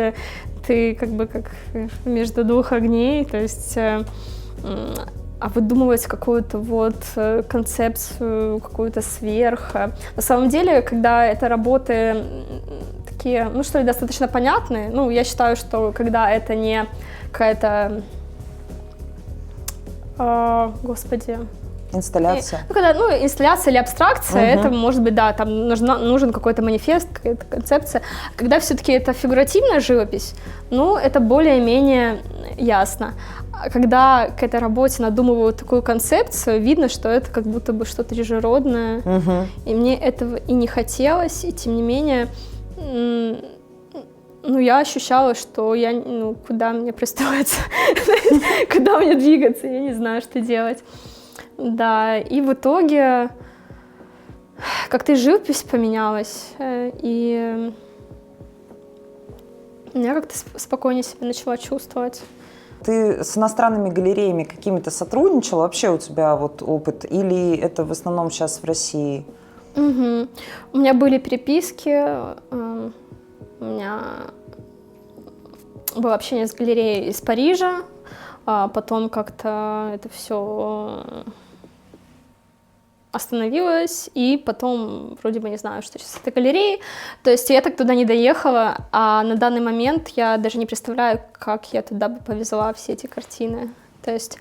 ты как бы как между 2 огней, то есть выдумывать какую-то вот концепцию, какую-то сверх. На самом деле, когда это работы такие, ну, что ли, достаточно понятные, ну, я считаю, что когда это не какая-то, господи... Инсталляция. Инсталляция или абстракция, это может быть, да, там нужен какой-то манифест, какая-то концепция. Когда все-таки это фигуративная живопись, ну, это более-менее ясно. А когда к этой работе надумывают такую концепцию, видно, что это как будто бы что-то чужеродное. И мне этого и не хотелось, и тем не менее, ну, я ощущала, что куда мне пристроиться, куда мне двигаться, я не знаю, что делать. Да, и в итоге как-то и живопись поменялась, и я как-то спокойнее себя начала чувствовать. Ты с иностранными галереями какими-то сотрудничала? Вообще у тебя вот опыт? Или это в основном сейчас в России? У меня были переписки У меня было общение с галереей из Парижа, а потом как-то это все остановилась, и потом вроде бы не знаю, что сейчас с этой галереей. То есть я так туда не доехала, а на данный момент я даже не представляю, как я туда бы повезла все эти картины. То есть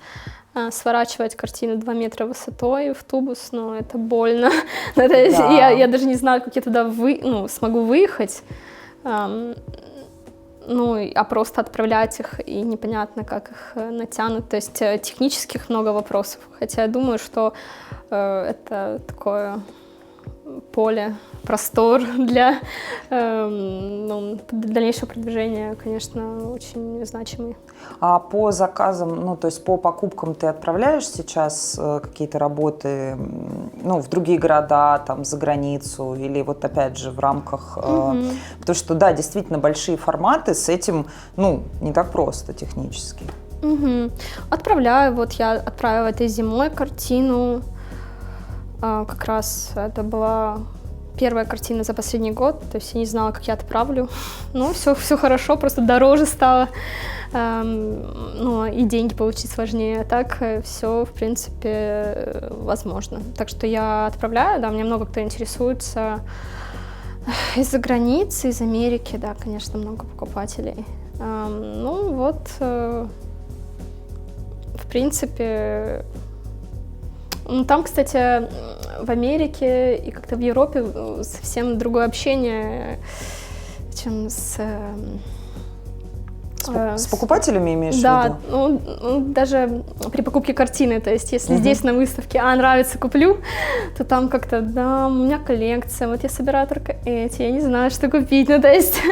сворачивать картину 2 метра высотой в тубус, ну, это больно. Ну, то есть Да. я даже не знаю, как я туда смогу выехать. А просто отправлять их, и непонятно, как их натянут. То есть технических много вопросов. Хотя я думаю, что это такое поле, простор для дальнейшего продвижения, конечно, очень значимый. А по заказам, ну, то есть по покупкам ты отправляешь сейчас какие-то работы, ну, в другие города, там, за границу, или вот опять же в рамках... Потому что, да, действительно, большие форматы, с этим, ну, не так просто технически. Отправляю. Вот я отправила этой зимой картину. Как раз это была первая картина за последний год, то есть я не знала, как я отправлю. Ну, все хорошо, просто дороже стало, и деньги получить сложнее. А так все, в принципе, возможно. Так что я отправляю, да, мне много кто интересуется из-за границы, из Америки, да, конечно, много покупателей. В принципе... Там, кстати, в Америке и как-то в Европе совсем другое общение, чем с покупателями имеешь в виду? Да, даже при покупке картины, то есть если здесь на выставке нравится, куплю, то там как-то, да, у меня коллекция, вот я собираю только эти, я не знаю, что купить, ну то есть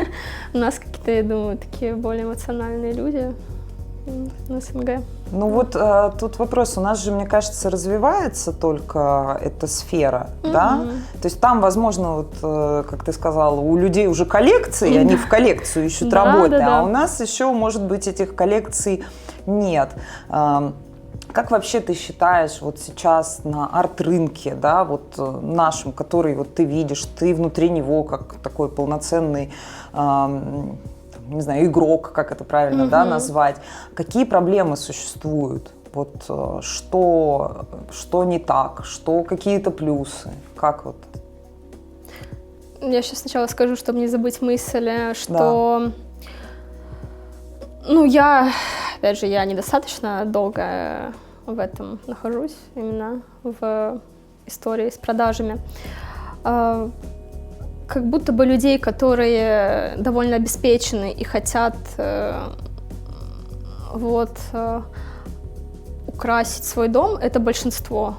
у нас какие-то, я думаю, такие более эмоциональные люди на СНГ. Ну вот тут вопрос, у нас же, мне кажется, развивается только эта сфера, да? То есть там, возможно, вот, как ты сказала, у людей уже коллекции, они в коллекцию ищут работы, а у нас еще, может быть, этих коллекций нет. Как вообще ты считаешь вот сейчас на арт-рынке, да, вот нашем, который вот ты видишь, ты внутри него как такой полноценный, не знаю, игрок, как это правильно, да, назвать. Какие проблемы существуют? Вот что не так, что какие-то плюсы? Как вот? Я сейчас сначала скажу, чтобы не забыть мысль, что... Да. Я недостаточно долго в этом нахожусь, именно в истории с продажами. Как будто бы людей, которые довольно обеспечены и хотят украсить свой дом, это большинство.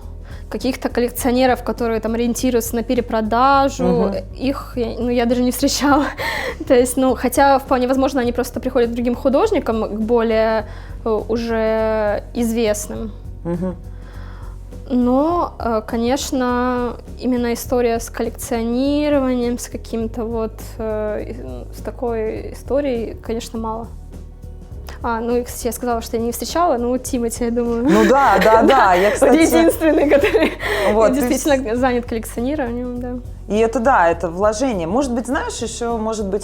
Каких-то коллекционеров, которые там ориентируются на перепродажу, их я даже не встречала. То есть, хотя вполне возможно, они просто приходят к другим художникам, к более уже известным. Но, конечно, именно история с коллекционированием, с каким-то с такой историей, конечно, мало. И, кстати, я сказала, что я не встречала, Тимати, я думаю. Ну да, я, кстати... Единственный, который действительно занят коллекционированием, да. И это вложение. Может быть, знаешь, еще,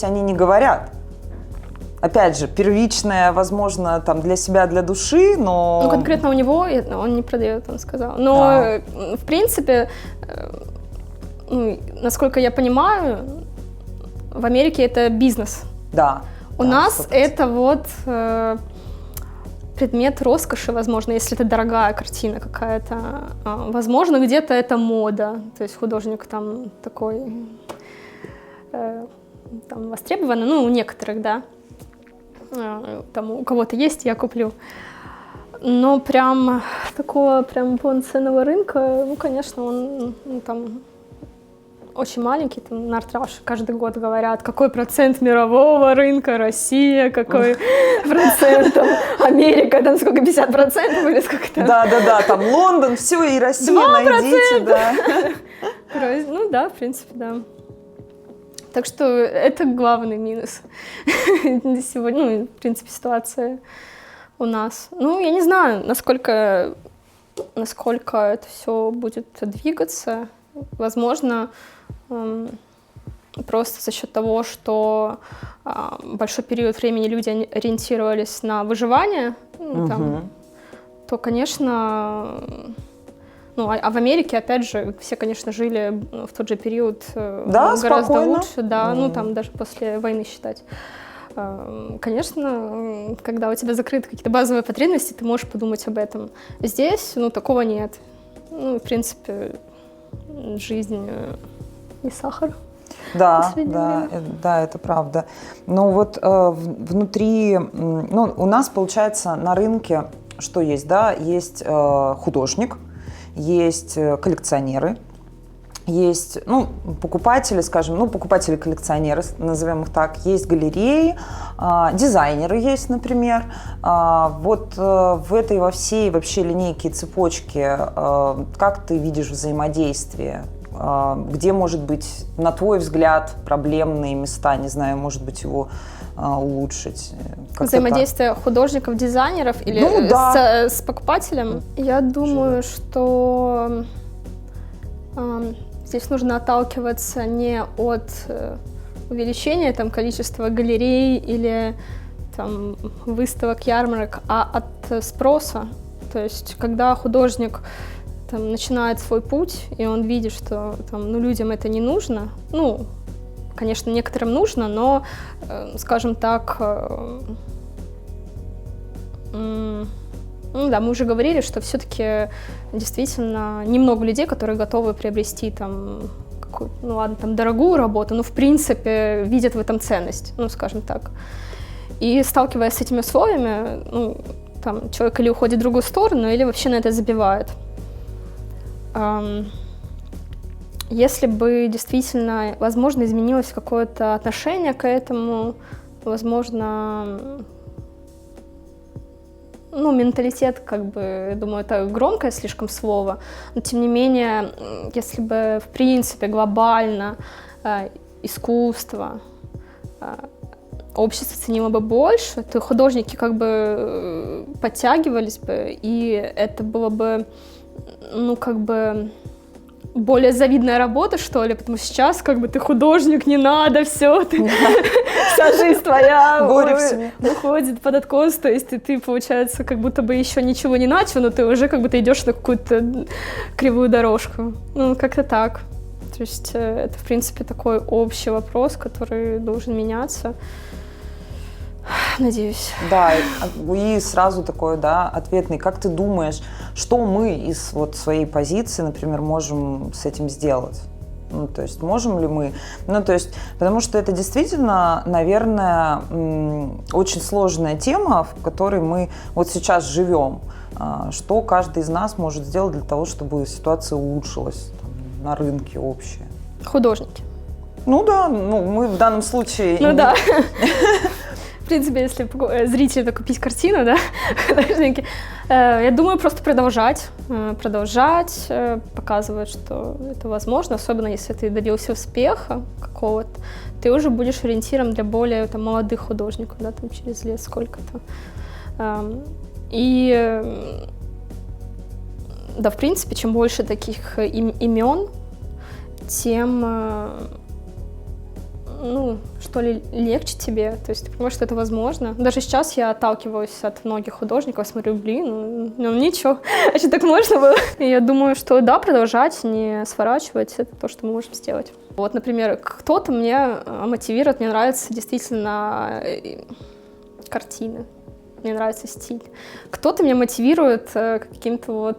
они не говорят. Опять же, первичное, возможно, там для себя, для души, но... Конкретно у него он не продает, он сказал. Но, в принципе, насколько я понимаю, в Америке это бизнес. Да. У нас 100%. Это предмет роскоши, возможно, если это дорогая картина какая-то. Возможно, где-то это мода, то есть художник там такой востребованный, у некоторых, да. Там у кого-то есть, я куплю. Но прям такого полноценного рынка, конечно, он там очень маленький. Там на Артрауше каждый год говорят, какой процент мирового рынка, Россия, какой процент, там, Америка, там сколько, 50% или сколько-то. Да, там Лондон, все, и Россия 2%. Найдите, да. В принципе, да. Так что это главный минус сегодня, в принципе, ситуация у нас. Я не знаю, насколько это все будет двигаться. Возможно, просто за счет того, что большой период времени люди ориентировались на выживание, то, конечно, а в Америке, опять же, все, конечно, жили в тот же период гораздо спокойно. лучше, там даже после войны считать. Конечно, когда у тебя закрыты какие-то базовые потребности, ты можешь подумать об этом. Здесь, такого нет. В принципе, жизнь не сахар. Да, это правда. Но вот внутри, у нас, получается, на рынке что есть, да? Есть художник, есть коллекционеры, есть, покупатели, скажем, покупатели-коллекционеры, назовем их так, есть галереи, дизайнеры есть, например. Вот в этой во всей вообще линейке и цепочке как ты видишь взаимодействие? Где, может быть, на твой взгляд, проблемные места, не знаю, может быть, его улучшить? Взаимодействие художников, дизайнеров или с покупателем? Я думаю, что здесь нужно отталкиваться не от увеличения количества галерей или выставок, ярмарок, а от спроса. То есть, когда художник начинает свой путь, и он видит, что людям это не нужно. Конечно, некоторым нужно, но, скажем так, мы уже говорили, что все-таки действительно немного людей, которые готовы приобрести дорогую работу, но в принципе видят в этом ценность, скажем так. И сталкиваясь с этими условиями, человек или уходит в другую сторону, или вообще на это забивает. Если бы действительно, возможно, изменилось какое-то отношение к этому, возможно, менталитет, я думаю, это громкое слишком слово, но тем не менее, если бы, в принципе, глобально искусство, общество ценило бы больше, то художники подтягивались бы, и это было бы, более завидная работа, что ли, потому что сейчас ты художник, не надо, все, вся жизнь твоя уходит под откос, то есть ты, получается, как будто бы еще ничего не начал, но ты уже ты идешь на какую-то кривую дорожку. Как-то так. То есть это, в принципе, такой общий вопрос, который должен меняться. Надеюсь. Да, и сразу такой, ответный. Как ты думаешь, что мы из своей позиции, например, можем с этим сделать? То есть можем ли мы? Потому что это действительно, наверное, очень сложная тема, в которой мы вот сейчас живем. Что каждый из нас может сделать для того, чтобы ситуация улучшилась на рынке общая? Художники. Мы в данном случае... Да. В принципе, если зрителю купить картину, художники, я думаю, просто продолжать, показывать, что это возможно, особенно если ты добился успеха какого-то, ты уже будешь ориентиром для более молодых художников, через лет сколько-то. И, в принципе, чем больше таких имен, тем... что ли, легче тебе, то есть ты понимаешь, что это возможно. Даже сейчас я отталкиваюсь от многих художников, смотрю, ничего, а что так можно было? И я думаю, что продолжать, не сворачивать, это то, что мы можем сделать. Вот, например, кто-то меня мотивирует, мне нравятся действительно картины, мне нравится стиль. Кто-то меня мотивирует каким-то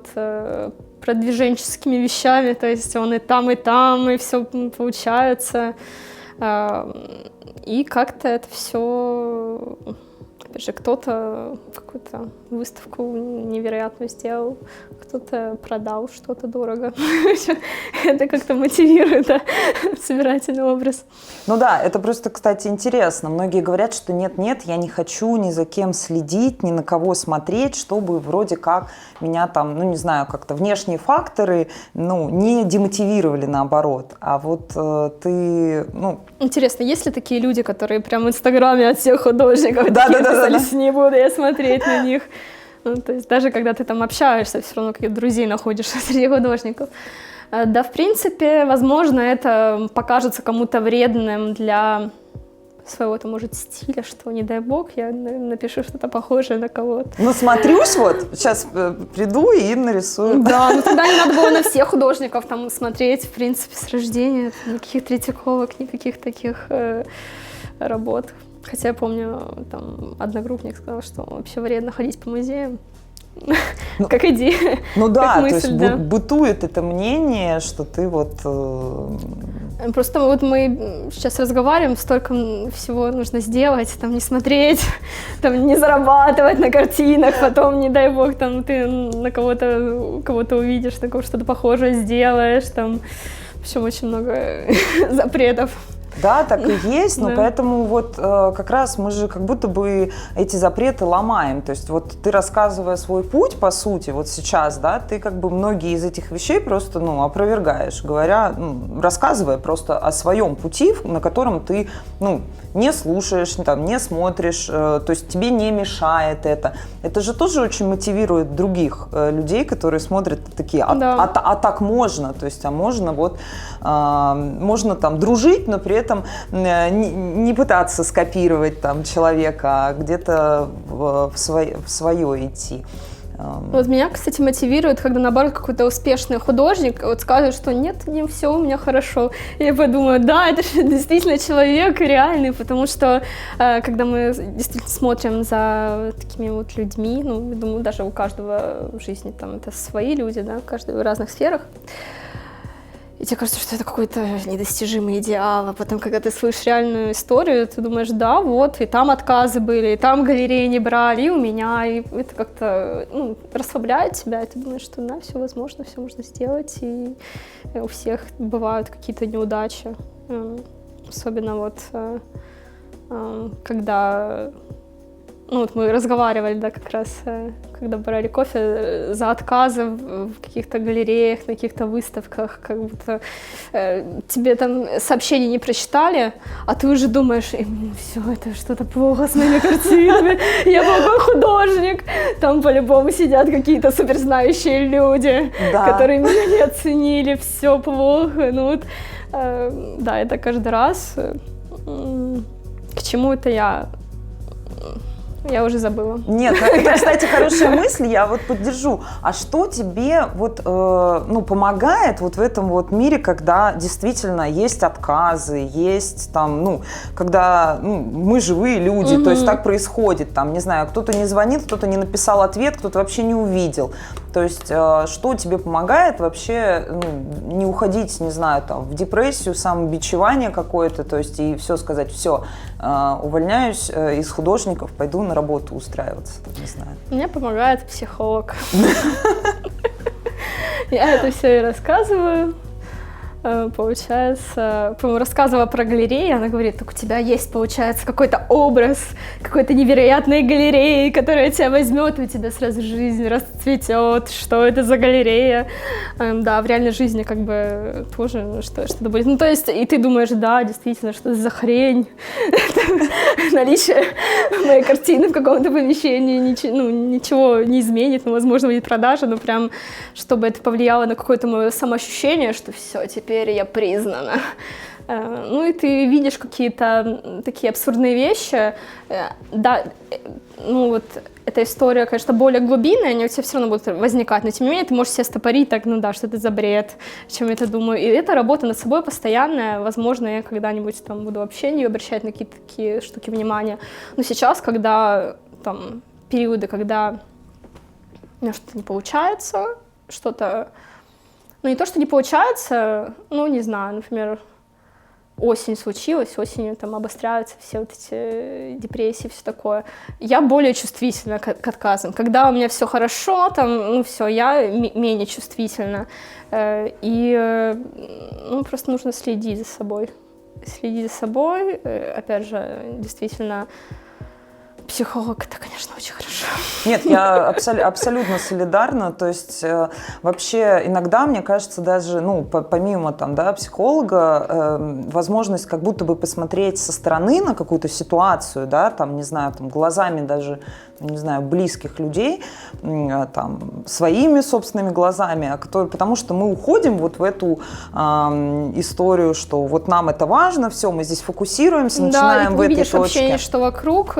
продвиженческими вещами, то есть он и там, и все получается. И как-то это все, опять же, кто-то какую-то выставку невероятную сделал, кто-то продал что-то дорого. Это как-то мотивирует, собирательный образ. Это просто, кстати, интересно. Многие говорят, что нет, я не хочу ни за кем следить, ни на кого смотреть, чтобы вроде как меня как-то внешние факторы, не демотивировали наоборот. А вот ты, Интересно, есть ли такие люди, которые прям в Инстаграме от всех художников подписались, не буду я смотреть на них? То есть даже когда ты общаешься, все равно каких-то друзей находишь среди художников. Да, в принципе, возможно, это покажется кому-то вредным для своего, то может, стиля, что, не дай бог, я напишу что-то похожее на кого-то. Ну, смотрюсь вот, сейчас приду и нарисую. Да, ну тогда не надо было на всех художников там смотреть, в принципе, с рождения. Никаких Третьяковок, никаких таких работ. Хотя я помню, там, одногруппник сказал, что вообще вредно ходить по музеям. Как идея. Ну да, как мысль, то есть да. бытует это мнение, что ты вот... Просто вот мы сейчас разговариваем, столько всего нужно сделать, там не смотреть, там не зарабатывать на картинах, потом, не дай бог, там ты на кого-то увидишь, такого что-то похожее сделаешь, там, в общем, очень много запретов. Да, так и есть, но Да. поэтому вот как раз мы же как будто бы эти запреты ломаем. То есть вот ты, рассказывая свой путь, по сути, вот сейчас, да, ты как бы многие из этих вещей просто, ну, опровергаешь, говоря, ну, рассказывая просто о своем пути, на котором ты, ну, не слушаешь, там, не смотришь, то есть тебе не мешает это. Это же тоже очень мотивирует других людей, которые смотрят такие, Да. а так можно, то есть, а можно вот, можно там дружить, но при этом не пытаться скопировать там человека, а где-то в свое идти. Вот меня, кстати, мотивирует, когда, наоборот, какой-то успешный художник вот скажет, что нет, не все у меня хорошо. И я подумаю, да, это же действительно человек реальный, потому что, когда мы действительно смотрим за такими вот людьми, ну, я думаю, даже у каждого в жизни там это свои люди, да, каждый в разных сферах, и тебе кажется, что это какой-то недостижимый идеал, а потом, когда ты слышишь реальную историю, ты думаешь, да, вот, и там отказы были, и там галереи не брали, и у меня, и это как-то, ну, расслабляет тебя, и ты думаешь, что, да, все возможно, все можно сделать, и у всех бывают какие-то неудачи, особенно вот, когда... Ну, вот мы разговаривали, да, как раз, когда брали кофе, за отказы в каких-то галереях, на каких-то выставках, как будто тебе там сообщения не прочитали, а ты уже думаешь, все, это что-то плохо с моими картинами, я плохой художник, там по-любому сидят какие-то суперзнающие люди, Да. которые меня не оценили, все плохо, ну вот, да, это каждый раз, к чему это я уже забыла. Нет, это, кстати, хорошая мысль, я вот поддержу. А что тебе вот, ну, помогает вот в этом вот мире, когда действительно есть отказы, есть там, ну, когда мы живые люди, то есть так происходит, там, не знаю, кто-то не звонит, кто-то не написал ответ, кто-то вообще не увидел. То есть что тебе помогает вообще, ну, не уходить, не знаю, там, в депрессию, самобичевание какое-то, то есть и все сказать, все, увольняюсь из художников, пойду на работу устраиваться, не знаю. Мне помогает психолог. Я это все и рассказываю. Получается, по-моему, рассказывала про галереи, она говорит, так у тебя есть, получается, какой-то образ какой-то невероятной галереи, которая тебя возьмет, и у тебя сразу жизнь расцветет, что это за галерея. Да, в реальной жизни как бы тоже что-то будет. Ну, то есть, и ты думаешь, да, действительно, что это за хрень, наличие моей картины в каком-то помещении ничего не изменит, ну, возможно, будет продажа, но прям, чтобы это повлияло на какое-то мое самоощущение, что все, теперь я признана. Ну и ты видишь какие-то такие абсурдные вещи. Да, ну вот эта история, конечно, более глубинная, они у тебя все равно будут возникать, но тем не менее ты можешь себя стопорить, так, ну да, что это за бред, о чем я это думаю. И это работа над собой постоянная. Возможно, я когда-нибудь там буду вообще не обращать на какие-то такие штуки внимания. Но сейчас, когда там периоды, когда у меня что-то не получается, что-то... Ну, не то, что не получается, ну, не знаю, например, осень случилась, осенью там обостряются все вот эти депрессии, все такое. Я более чувствительна к отказам. Когда у меня все хорошо, там, ну, все, я менее чувствительна. И, ну, просто нужно следить за собой. Следить за собой, опять же, действительно... Психолог, это, конечно, очень хорошо. Нет, я абсолютно солидарна. То есть вообще иногда, мне кажется, даже, ну, помимо там, да, психолога, возможность как будто бы посмотреть со стороны на какую-то ситуацию, да, там, не знаю, там, глазами даже не знаю, близких людей там, своими собственными глазами, потому что мы уходим вот в эту историю, что вот нам это важно, все, мы здесь фокусируемся, начинаем в этой точке. Да, общение, что вокруг.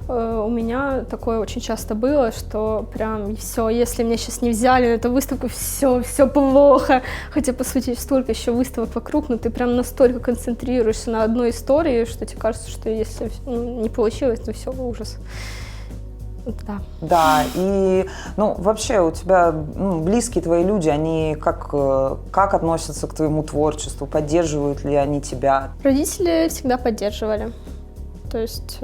У меня такое очень часто было, что прям все, если меня сейчас не взяли на эту выставку, все плохо. Хотя, по сути, столько еще выставок вокруг, но ты прям настолько концентрируешься на одной истории, что тебе кажется, что если не получилось, то все, ужас. Да. Да, и вообще у тебя близкие твои люди, они как относятся к твоему творчеству, поддерживают ли они тебя? Родители всегда поддерживали. То есть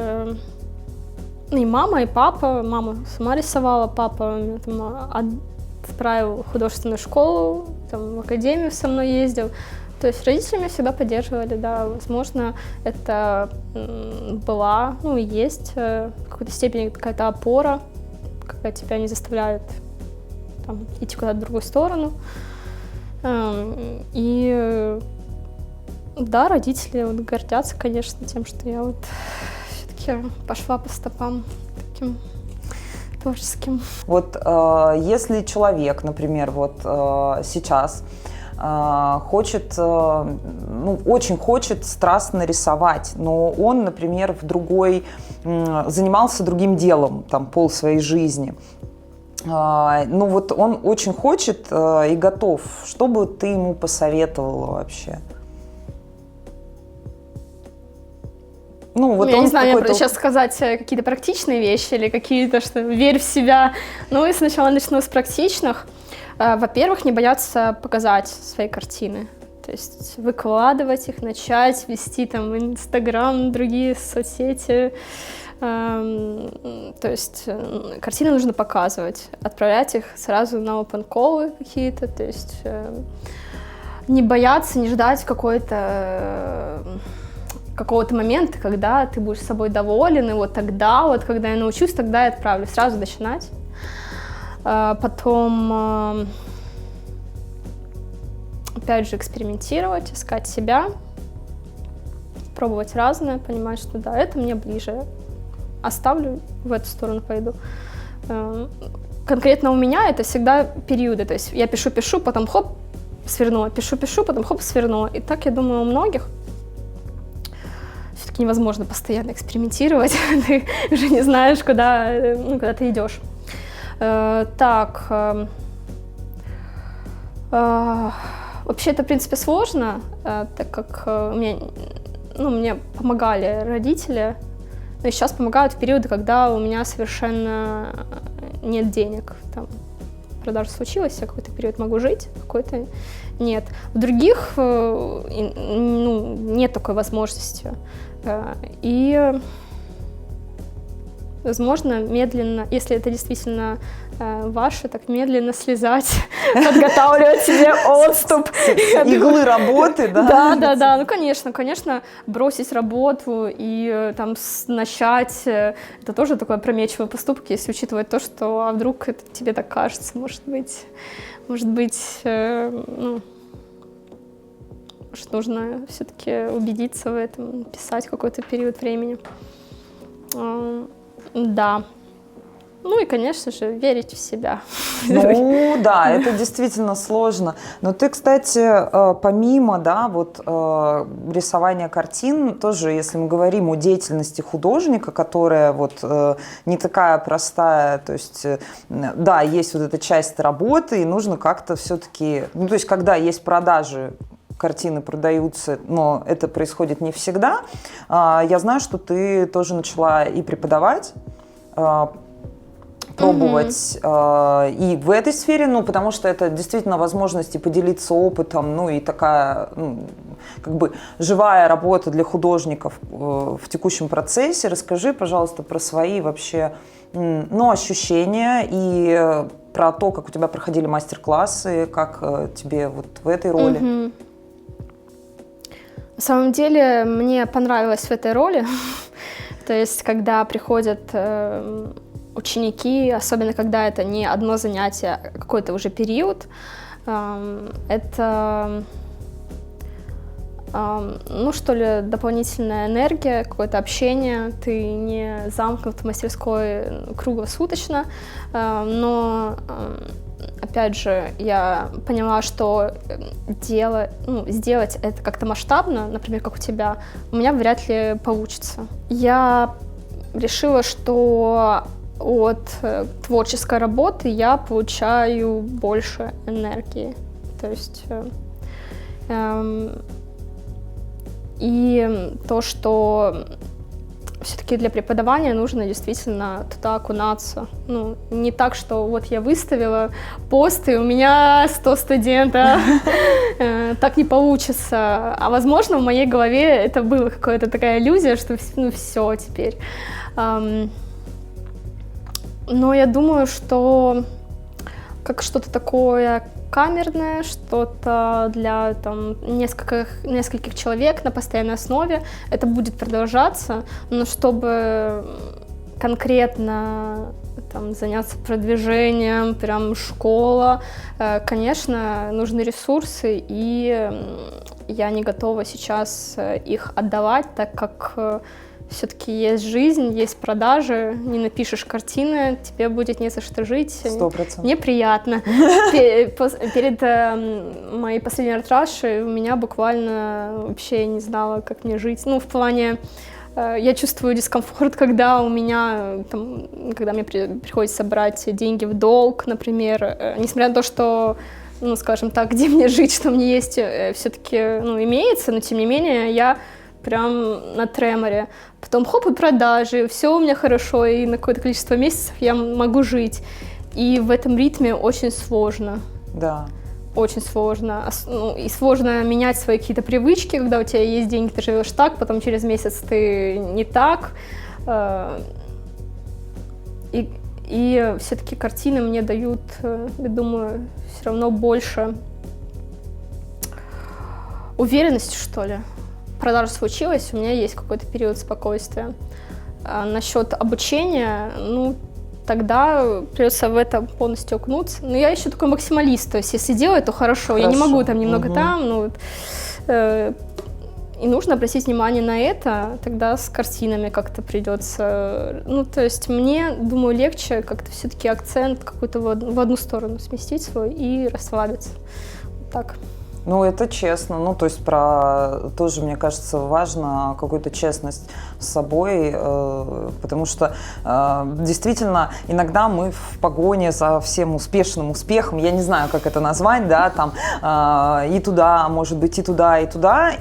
и мама, и папа. Мама сама рисовала, папа меня там отправил в художественную школу, там, в академию со мной ездил. То есть родители меня всегда поддерживали, да. Возможно, это была, и есть в какой-то степени какая-то опора, когда тебя не заставляют там, идти куда-то в другую сторону. И да, родители гордятся, конечно, тем, что я все-таки пошла по стопам таким творческим. Вот если человек, например, сейчас хочет, очень хочет страстно рисовать, но он, например, занимался другим делом, там, пол своей жизни. Он очень хочет и готов. Что бы ты ему посоветовала вообще? Я не знаю, мне сейчас сказать какие-то практичные вещи или какие-то, что верь в себя. И сначала начну с практичных. Во-первых, не бояться показать свои картины. То есть выкладывать их, начать вести там в Инстаграм, другие соцсети. То есть картины нужно показывать, отправлять их сразу на open-call какие-то. То есть не бояться, не ждать какого-то момента, когда ты будешь собой доволен, и вот тогда, когда я научусь, тогда я отправлю. Сразу начинать. Потом, опять же, экспериментировать, искать себя, пробовать разное, понимать, что да, это мне ближе. Оставлю, в эту сторону пойду. Конкретно у меня это всегда периоды, то есть я пишу, потом хоп, свернула, пишу, потом хоп, свернула. И так, я думаю, у многих. Все-таки невозможно постоянно экспериментировать, ты уже не знаешь, куда ты идешь. Вообще это, в принципе, сложно, так как мне помогали родители, но и сейчас помогают в периоды, когда у меня совершенно нет денег. Там продажа случилась, я какой-то период могу жить, какой-то нет. В других нет такой возможности. И возможно, медленно, если это действительно ваше, так медленно слезать, подготавливать себе отступ. Иглы работы, да? Да. Конечно, бросить работу и там начать, это тоже такой опрометчивый поступок, если учитывать то, что вдруг это тебе так кажется, может быть, может, нужно все-таки убедиться в этом, писать какой-то период времени. Да. И, конечно же, верить в себя. Да, это действительно сложно. Но ты, кстати, помимо, рисования картин, тоже, если мы говорим о деятельности художника, которая не такая простая, то есть, да, есть вот эта часть работы, и нужно как-то все-таки, то есть, когда есть продажи, картины продаются, но это происходит не всегда. Я знаю, что ты тоже начала и преподавать, пробовать и в этой сфере, потому что это действительно возможность и поделиться опытом, и такая, живая работа для художников в текущем процессе. Расскажи, пожалуйста, про свои вообще, ощущения и про то, как у тебя проходили мастер-классы, как тебе в этой роли. На самом деле, мне понравилось в этой роли, то есть, когда приходят ученики, особенно когда это не одно занятие, а какой-то уже период, это ну, что ли, дополнительная энергия, какое-то общение, ты не замкнут в мастерской круглосуточно, но, опять же, я поняла, что сделать это как-то масштабно, например, как у тебя, у меня вряд ли получится. Я решила, что от творческой работы я получаю больше энергии, то есть и то, что все-таки для преподавания нужно действительно туда окунаться. Ну, не так, что вот я выставила пост, и у меня 100 студентов. Так не получится. А возможно, в моей голове это была какая-то такая иллюзия, что ну все теперь. Но я думаю, что как что-то такое камерное, что-то для там, нескольких человек на постоянной основе, это будет продолжаться, но чтобы конкретно там, заняться продвижением, прям школа, конечно, нужны ресурсы, и я не готова сейчас их отдавать, так как все-таки есть жизнь, есть продажи, не напишешь картины, тебе будет не за что жить. 100%. Неприятно. Перед моей последней арт-рашей у меня буквально вообще не знала, как мне жить. Ну, в плане, я чувствую дискомфорт, когда у меня, там, когда мне приходится брать деньги в долг, например, несмотря на то, что, ну, скажем так, где мне жить, что мне есть, все-таки, ну, имеется, но тем не менее я прям на треморе. Потом хоп, и продажи, все у меня хорошо, и на какое-то количество месяцев я могу жить. И в этом ритме очень сложно. Да. Очень сложно. Ну, и сложно менять свои какие-то привычки, когда у тебя есть деньги, ты живешь так, потом через месяц ты не так. И все-таки картины мне дают, я думаю, все равно больше уверенности, что ли. Продажа случилась, у меня есть какой-то период спокойствия. Насчет обучения, ну, тогда придется в это полностью окунуться. Но я еще такой максималист, то есть если делать, то хорошо. Я не могу там немного там, ну, и нужно обратить внимание на это, тогда с картинами как-то придется. Ну, то есть мне, думаю, легче как-то все-таки акцент какой-то в одну сторону сместить свой и расслабиться. Так. Ну, это честно. Ну, то есть тоже, мне кажется, важно какую-то честность с собой, потому что действительно иногда мы в погоне за всем успешным успехом, я не знаю, как это назвать, да, там и туда, может быть, и туда,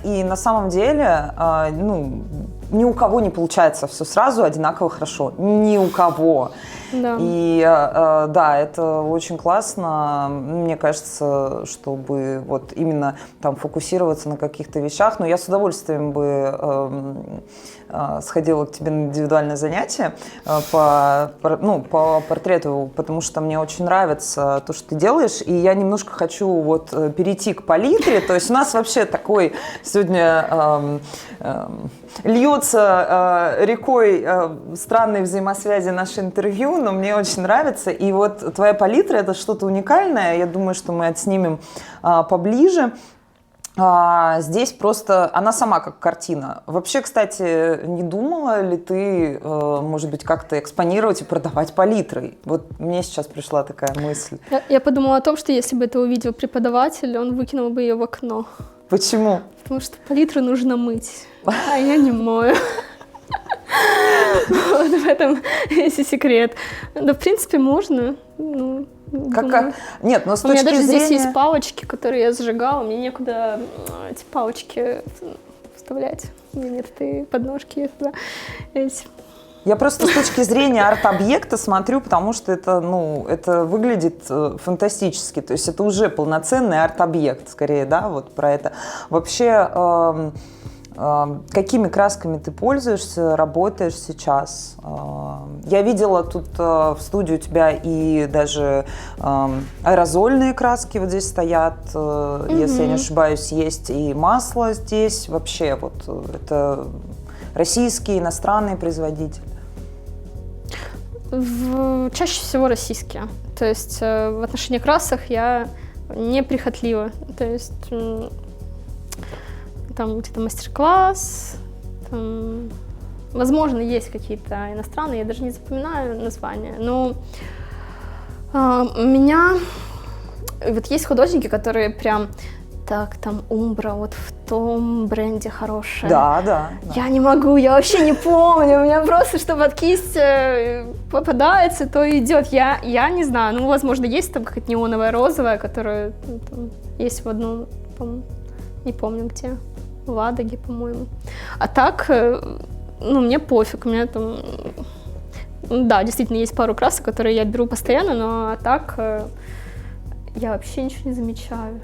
и на самом деле, ну, ни у кого не получается все сразу одинаково хорошо. Ни у кого. Да. И да, это очень классно, мне кажется, чтобы вот именно там фокусироваться на каких-то вещах. Но я с удовольствием бы сходила к тебе на индивидуальное занятие по портрету, потому что мне очень нравится то, что ты делаешь, и я немножко хочу вот перейти к палитре. То есть у нас вообще такой сегодня льется рекой странные взаимосвязи наше интервью, но мне очень нравится. И вот твоя палитра – это что-то уникальное. Я думаю, что мы отснимем поближе. Здесь просто она сама как картина. Вообще, кстати, не думала ли ты, может быть, как-то экспонировать и продавать палитрой? Вот мне сейчас пришла такая мысль. Я подумала о том, что если бы это увидел преподаватель, он выкинул бы ее в окно. Почему? Потому что палитру нужно мыть, а я не мою. Вот в этом есть секрет. Да, в принципе, можно. Ну, нет, но с точки зрения... У меня даже здесь есть палочки, которые я сжигала. Мне некуда эти палочки вставлять. У меня нет этой подножки туда. Я просто с точки зрения арт-объекта смотрю, потому что это, ну, это выглядит фантастически. То есть это уже полноценный арт-объект, скорее, да, вот про это. Вообще, какими красками ты пользуешься, работаешь сейчас? Я видела тут в студии у тебя и даже аэрозольные краски вот здесь стоят, если я не ошибаюсь, есть и масло здесь. Вообще, вот это российские, иностранные производители? Чаще всего российские. То есть в отношении красок я неприхотлива. То есть там где-то мастер-класс, там, возможно, есть какие-то иностранные, я даже не запоминаю названия, но у меня вот есть художники, которые прям так, там Умбра вот в том бренде хорошая. Да. Я не могу, я вообще не помню, у меня просто, что под кисть попадается, то идет. Я не знаю, ну, возможно, есть там какая-то неоновая розовая, которая там, есть в одном, не помню где, в Ладоге, по-моему. А так, ну, мне пофиг, у меня там, да, действительно, есть пару красок, которые я беру постоянно, но а так я вообще ничего не замечаю.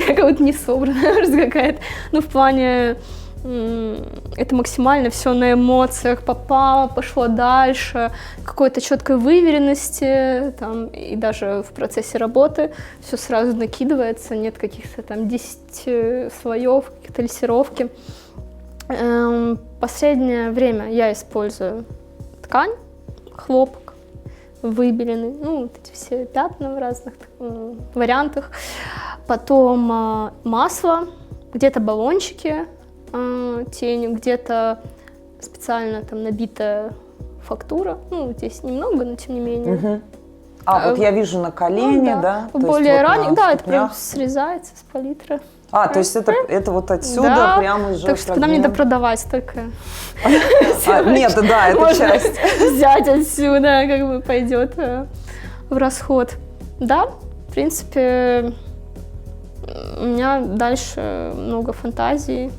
Я как будто не собранная просто какая-то. Ну, в плане, это максимально все на эмоциях попало, пошло дальше, какой-то четкой выверенности, там, и даже в процессе работы все сразу накидывается, нет каких-то там 10 слоев, каких-то лессировки. Последнее время я использую ткань, хлопок, выбеленный, ну, вот эти все пятна в разных вариантах. Потом масло, где-то баллончики, тенью, где-то специально там набитая фактура. Ну, здесь немного, но тем не менее. Угу. Вот я вижу на колене, ну, да? Более ранее, да, это прям срезается с палитры. То есть это вот отсюда да, прямо уже так что когда мне допродавать только нет, да, это часть. Взять отсюда, как бы пойдет в расход. Да, в принципе, у меня дальше много фантазий.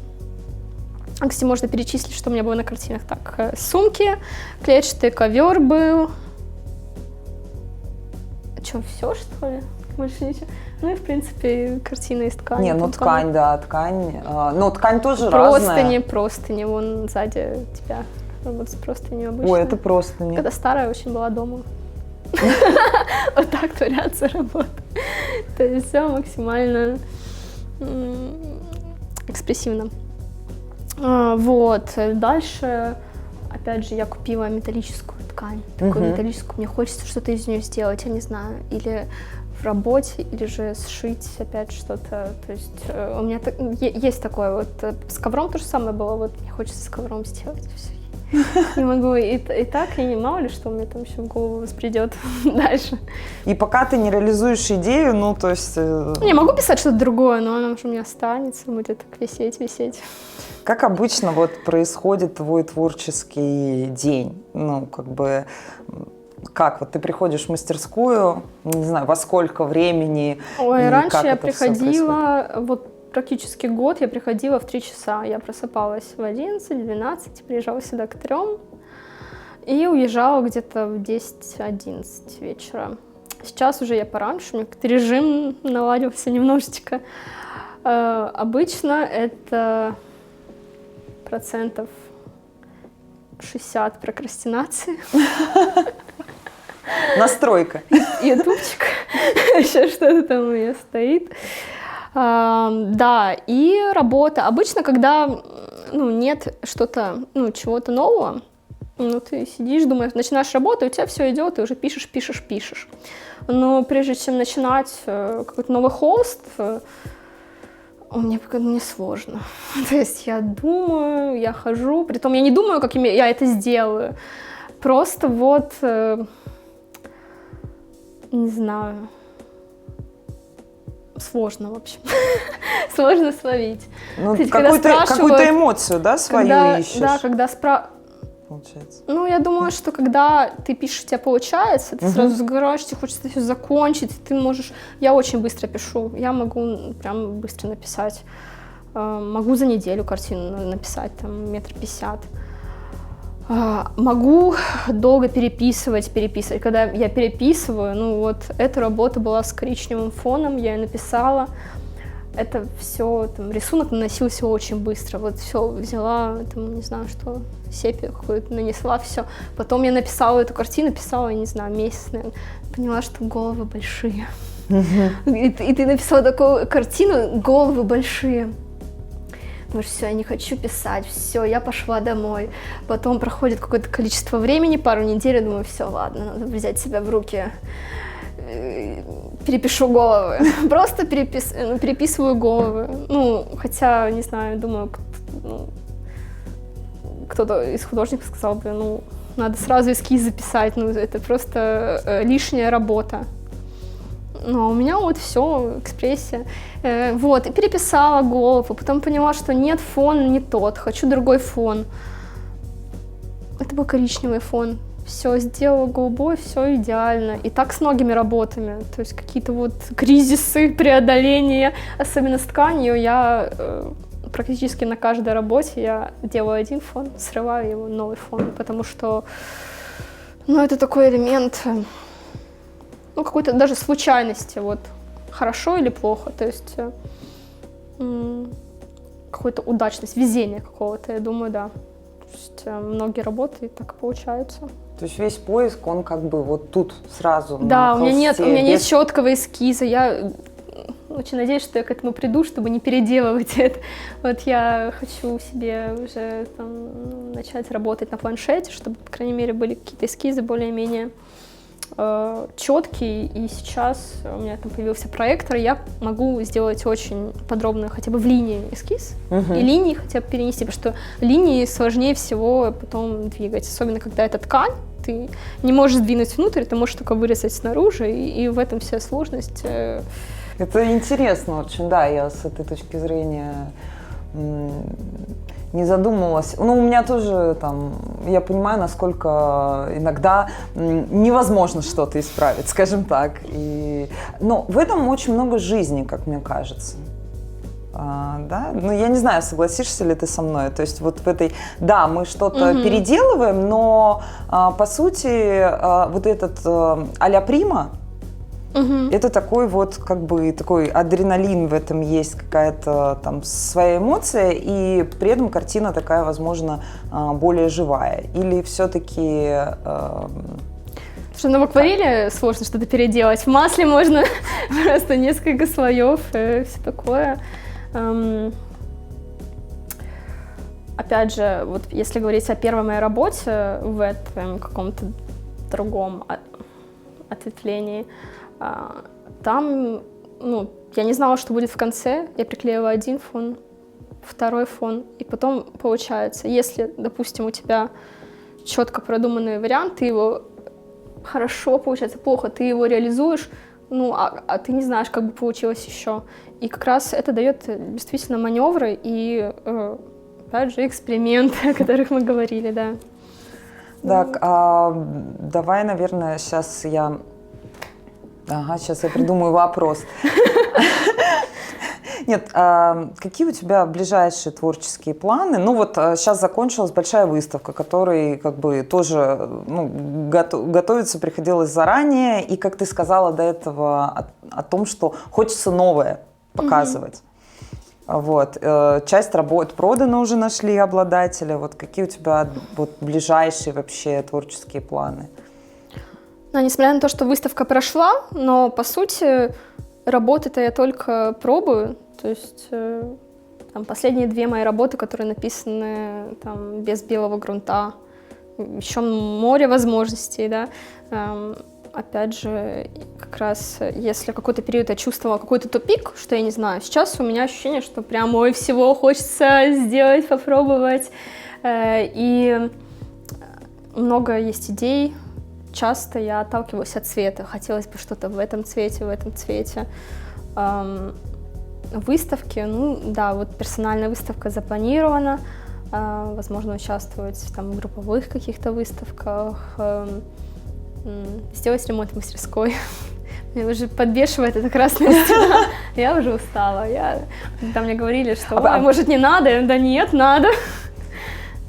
Кстати, можно перечислить, что у меня было на картинах. Так, сумки, клетчатый ковер был. Что, все, что ли? Больше ничего. Ну и, в принципе, картина из ткани. Не, ну ткань, да, ткань. Но ткань тоже разная. Простыни, вон сзади тебя. Вот с простыней обычно. Ой, это простыни. Когда старая очень была дома. Вот так творятся работы. То есть все максимально экспрессивно. Вот. Дальше, опять же, я купила металлическую ткань. Такую металлическую. Мне хочется что-то из нее сделать, я не знаю. Или в работе, или же сшить опять что-то. То есть у меня есть такое вот. С ковром то же самое было. Вот мне хочется с ковром сделать все. Не могу и так, и мало ли что мне там еще в голову воспридет дальше. И пока ты не реализуешь идею, ну, то есть... Не, могу писать что-то другое, но оно уже у меня останется, будет так висеть. Как обычно вот происходит твой творческий день? Ну, как бы... Как? Вот ты приходишь в мастерскую, не знаю, во сколько времени? Ой, раньше я приходила, вот практически год я приходила в 3 часа. Я просыпалась в 11-12, приезжала сюда к 3 и уезжала где-то в 10-11 вечера. Сейчас уже я пораньше, у меня как-то режим наладился немножечко. Обычно это 60% прокрастинации. Настройка. Ютубчик, еще что-то там у меня стоит. Да, и работа. Обычно, когда нет что-то, чего-то нового, ты сидишь, думаешь, начинаешь работать, у тебя все идет, ты уже пишешь. Но прежде чем начинать какой-то новый холст, мне сложно. То есть я думаю, я хожу, притом я не думаю, как я это сделаю. Просто вот, не знаю, сложно, в общем. Сложно словить. Ну, какую-то эмоцию, да, свою ищешь? Да, когда получается. Ну, я думаю, что когда ты пишешь, у тебя получается, ты сразу загораешь, тебе хочется все закончить, ты можешь... Я очень быстро пишу, я могу прям быстро написать. Могу за неделю картину написать, там, 1,50 м. Могу долго переписывать. Когда я переписываю, вот эта работа была с коричневым фоном, я ее написала. Это все, там, рисунок наносился очень быстро. Вот все взяла, там, не знаю, что, сепию какую-то нанесла, все. Потом я написала эту картину, писала, я не знаю, месяц, наверное. Поняла, что головы большие. И ты написала такую картину, головы большие. Думаешь, все, я не хочу писать, все, я пошла домой. Потом проходит какое-то количество времени, пару недель, я думаю, все, ладно, надо взять себя в руки. перепишу головы. Просто переписываю головы. Ну, хотя, не знаю, думаю, кто-то из художников сказал бы, ну, надо сразу эскиз записать, ну, это просто лишняя работа. Но у меня вот все, экспрессия. Вот, и переписала голову, потом поняла, что нет, фон не тот, хочу другой фон. Это был коричневый фон. Все, сделала голубой, все идеально. И так с многими работами. То есть какие-то вот кризисы, преодоления, особенно с тканью, я практически на каждой работе я делаю один фон, срываю его, новый фон, потому что, ну, это такой элемент, ну, какой-то даже случайности, вот, хорошо или плохо, то есть какой-то удачность, везение какого-то, я думаю, да. То есть многие работы так и получаются. То есть весь поиск, он как бы вот тут сразу да, на холсте, у меня нет четкого эскиза, я очень надеюсь, что я к этому приду, чтобы не переделывать это. Вот я хочу себе уже там, начать работать на планшете, чтобы, по крайней мере, были какие-то эскизы более-менее четкие. И сейчас у меня там появился проектор, и я могу сделать очень подробно хотя бы в линии эскиз, и линии хотя бы перенести, потому что линии сложнее всего потом двигать, особенно когда это ткань. Ты не можешь сдвинуть внутрь, ты можешь только вырезать снаружи, и в этом вся сложность. Это интересно очень, да, я с этой точки зрения не задумывалась. Ну, у меня тоже там, я понимаю, насколько иногда невозможно что-то исправить, скажем так. Но в этом очень много жизни, как мне кажется. Да? Ну, я не знаю, согласишься ли ты со мной. То есть вот в этой, да, мы что-то переделываем, но по сути вот этот а-ля прима, это такой вот, как бы, такой адреналин в этом есть, какая-то там своя эмоция, и при этом картина такая, возможно, более живая. Или все-таки... Потому что в акварели сложно что-то переделать, в масле можно просто несколько слоев, все такое. Опять же, вот если говорить о первой моей работе в этом каком-то другом ответвлении, там, ну, я не знала, что будет в конце, я приклеила один фон, второй фон, и потом получается, если, допустим, у тебя четко продуманный вариант, ты его хорошо, получается, плохо, ты его реализуешь, ну, а ты не знаешь, как бы получилось еще. И как раз это дает действительно маневры и, опять же, эксперименты, о которых мы говорили, да. Так, давай, наверное, сейчас я придумаю вопрос. Нет, какие у тебя ближайшие творческие планы? Ну вот сейчас закончилась большая выставка, которой как бы тоже готовиться приходилось заранее. И как ты сказала до этого о том, что хочется новое показывать. Вот. Часть работ продана, уже нашли обладателя. Вот какие у тебя вот ближайшие вообще творческие планы? Но, несмотря на то, что выставка прошла, но по сути работы-то я только пробую. То есть там, последние 2 мои работы, которые написаны там, без белого грунта, еще море возможностей, да. Опять же, как раз если какой-то период я чувствовала какой-то тупик, что я не знаю, сейчас у меня ощущение, что прям ой, всего хочется сделать, попробовать. И много есть идей. Часто я отталкиваюсь от цвета. Хотелось бы что-то в этом цвете, в этом цвете. Выставки, ну да, вот персональная выставка запланирована. Возможно, участвовать там, в групповых каких-то выставках. Сделать ремонт в мастерской. Меня уже подбешивает эта красная стена. Я уже устала. Когда мне говорили, что ой, может не надо, да нет, надо.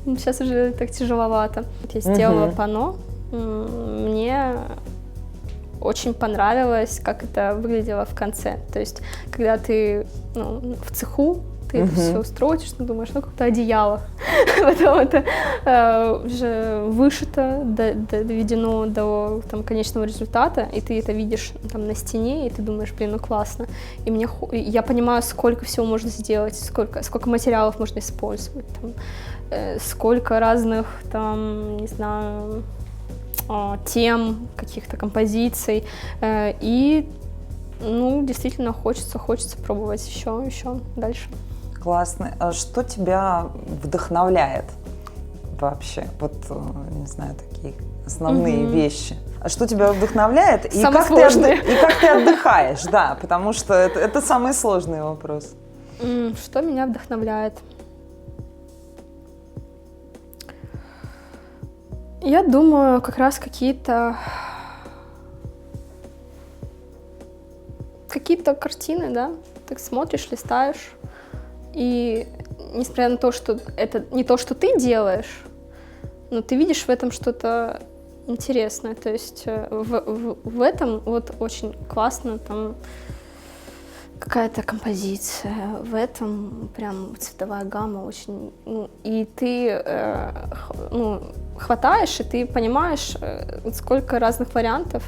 Сейчас уже так тяжеловато. Я сделала панно. Мне очень понравилось, как это выглядело в конце. То есть, когда ты в цеху, ты это все устроишь, ты думаешь, какое-то одеяло. Потом это уже вышито, доведено до конечного результата, и ты это видишь там на стене, и ты думаешь, блин, классно. И я понимаю, сколько всего можно сделать, сколько материалов можно использовать, там, сколько разных, там, не знаю, тем, каких-то композиций. И, ну, действительно хочется пробовать еще дальше. Классно. А что тебя вдохновляет вообще? Вот, не знаю, такие основные вещи. А что тебя вдохновляет? И как ты отдыхаешь? Да, потому что это самый сложный вопрос. Что меня вдохновляет? Я думаю, как раз какие-то картины, да? Ты смотришь, листаешь, и несмотря на то, что это не то, что ты делаешь, но ты видишь в этом что-то интересное. То есть в этом вот очень классно там какая-то композиция, в этом прям цветовая гамма очень, ну, и ты хватаешь, и ты понимаешь, сколько разных вариантов,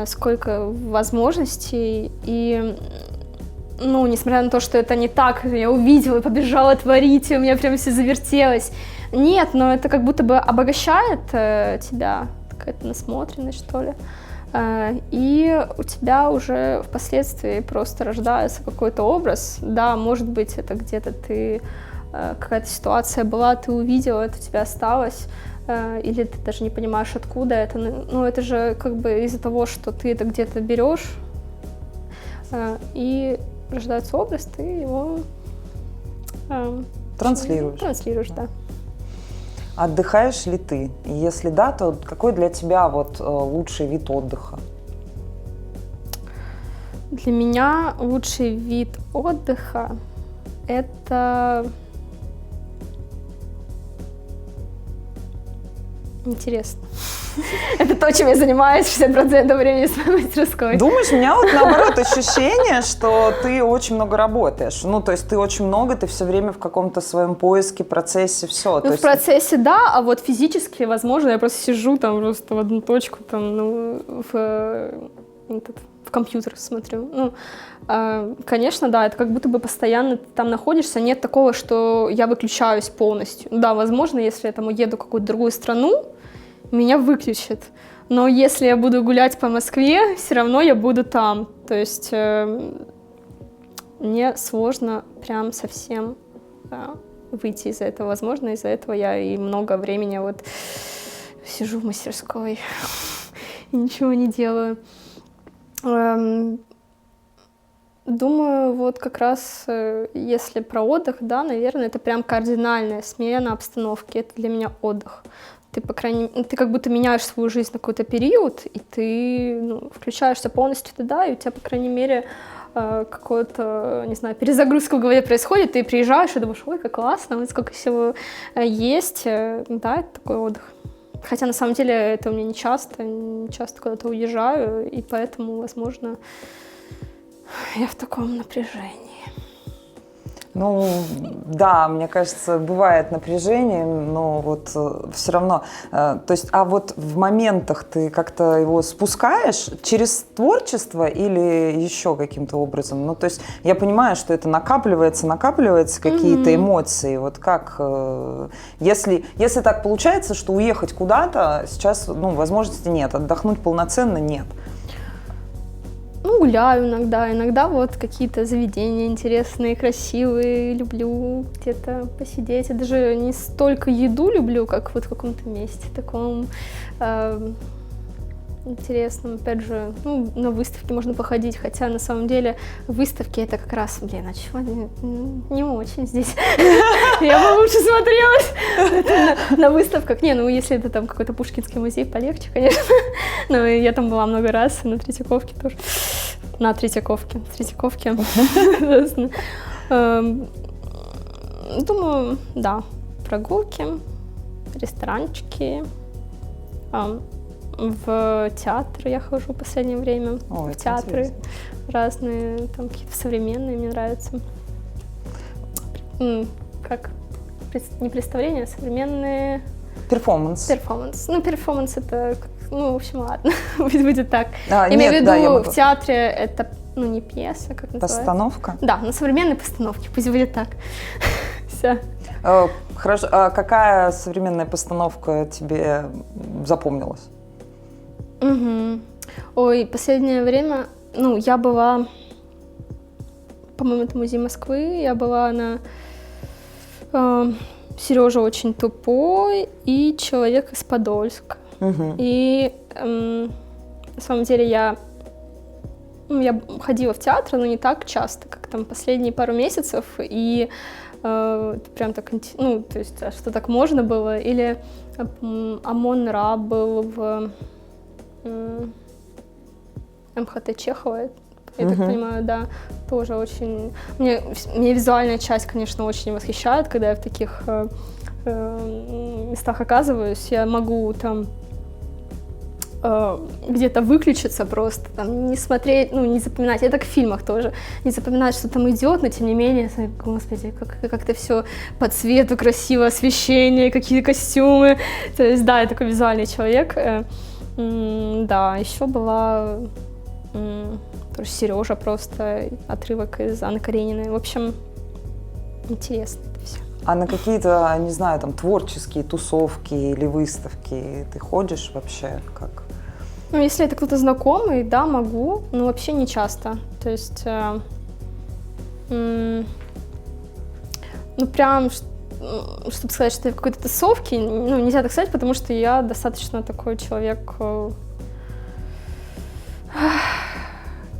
сколько возможностей, и, ну, несмотря на то, что это не так, я увидела и побежала творить, и у меня прям все завертелось, нет, но это как будто бы обогащает тебя, какая-то насмотренность, что ли. И у тебя уже впоследствии просто рождается какой-то образ. Да, может быть, это где-то ты, какая-то ситуация была, ты увидела, это у тебя осталось, или ты даже не понимаешь, откуда это. Ну, это же как бы из-за того, что ты это где-то берешь, и рождается образ, ты его транслируешь. Транслируешь, да. Отдыхаешь ли ты? И если да, то какой для тебя вот лучший вид отдыха? Для меня лучший вид отдыха – это интересно. Это то, чем я занимаюсь 60% времени в своей мастерской. Думаешь, у меня вот наоборот ощущение, что ты очень много работаешь. Ну, то есть ты очень много, ты все время в каком-то своем поиске, процессе, все. Ну, в процессе, да, а вот физически, возможно, я просто сижу там просто в одну точку, там, ну, в компьютер смотрю. Ну, конечно, да, это как будто бы постоянно ты там находишься. Нет такого, что я выключаюсь полностью. Да, возможно, если я там уеду в какую-то другую страну, меня выключат. Но если я буду гулять по Москве, все равно я буду там. То есть мне сложно прям совсем выйти из этого. Возможно, из-за этого я и много времени вот сижу в мастерской и ничего не делаю. Думаю, вот как раз если про отдых, да, наверное, это прям кардинальная смена обстановки. Это для меня отдых. Ты, по крайней мере, ты как будто меняешь свою жизнь на какой-то период, и ты включаешься полностью туда, и у тебя, по крайней мере, какой-то, не знаю, перезагрузка в голове происходит, ты приезжаешь и думаешь, ой, как классно, вот сколько всего есть. Да, это такой отдых. Хотя, на самом деле, это у меня не часто куда-то уезжаю, и поэтому, возможно, я в таком напряжении. Ну, да, мне кажется, бывает напряжение, но вот все равно, то есть, а вот в моментах ты как-то его спускаешь через творчество или еще каким-то образом? Ну, то есть, я понимаю, что это накапливается какие-то эмоции, вот как, если так получается, что уехать куда-то сейчас, ну, возможности нет, отдохнуть полноценно нет. Ну, гуляю иногда вот какие-то заведения интересные, красивые, люблю где-то посидеть. Я даже не столько еду люблю, как вот в каком-то месте таком интересном. Опять же, ну, на выставке можно походить, хотя на самом деле выставки это как раз, блин, а чего не очень здесь. Я бы лучше смотрелась на выставках. Не, ну если это там какой-то Пушкинский музей, полегче, конечно. Но я там была много раз, на Третьяковке тоже. На Третьяковке. Думаю, да, прогулки, ресторанчики. В театр я хожу в последнее время. Ой, в театры интересно. Разные, там какие-то современные, мне нравятся. Как? Не представления, а современные... Перформанс. Ну, перформанс это... Ну, в общем, ладно, будет так. Имею в виду, в театре это, ну, не пьеса, как называется? Постановка? Да, на современной постановке, пусть будет так. Все. Хорошо. А какая современная постановка тебе запомнилась? Ой, последнее время, ну, я была, по-моему, это музей Москвы, я была на «Сережа очень тупой» и «Человек из Подольска». И на самом деле я ходила в театр, но не так часто, как там последние пару месяцев, и прям так, ну, то есть, а что так можно было? Или Амон-Ra был в МХТ Чехова, я так понимаю, да, тоже очень... Мне визуальная часть, конечно, очень восхищает, когда я в таких местах оказываюсь, я могу там где-то выключиться просто, там, не смотреть, ну, не запоминать, это как в фильмах тоже, не запоминать, что там идет, но тем не менее, господи, как-то все по цвету красиво, освещение, какие костюмы, то есть, да, я такой визуальный человек. Да, еще была тоже Сережа, просто отрывок из Анны Карениной, в общем, интересно это все. А на какие-то, не знаю, там, творческие тусовки или выставки ты ходишь вообще, как? Ну, если это кто-то знакомый, да, могу, но вообще не часто. То есть, ну, прям, чтобы сказать, что я в какой-то тусовке, ну, нельзя так сказать, потому что я достаточно такой человек,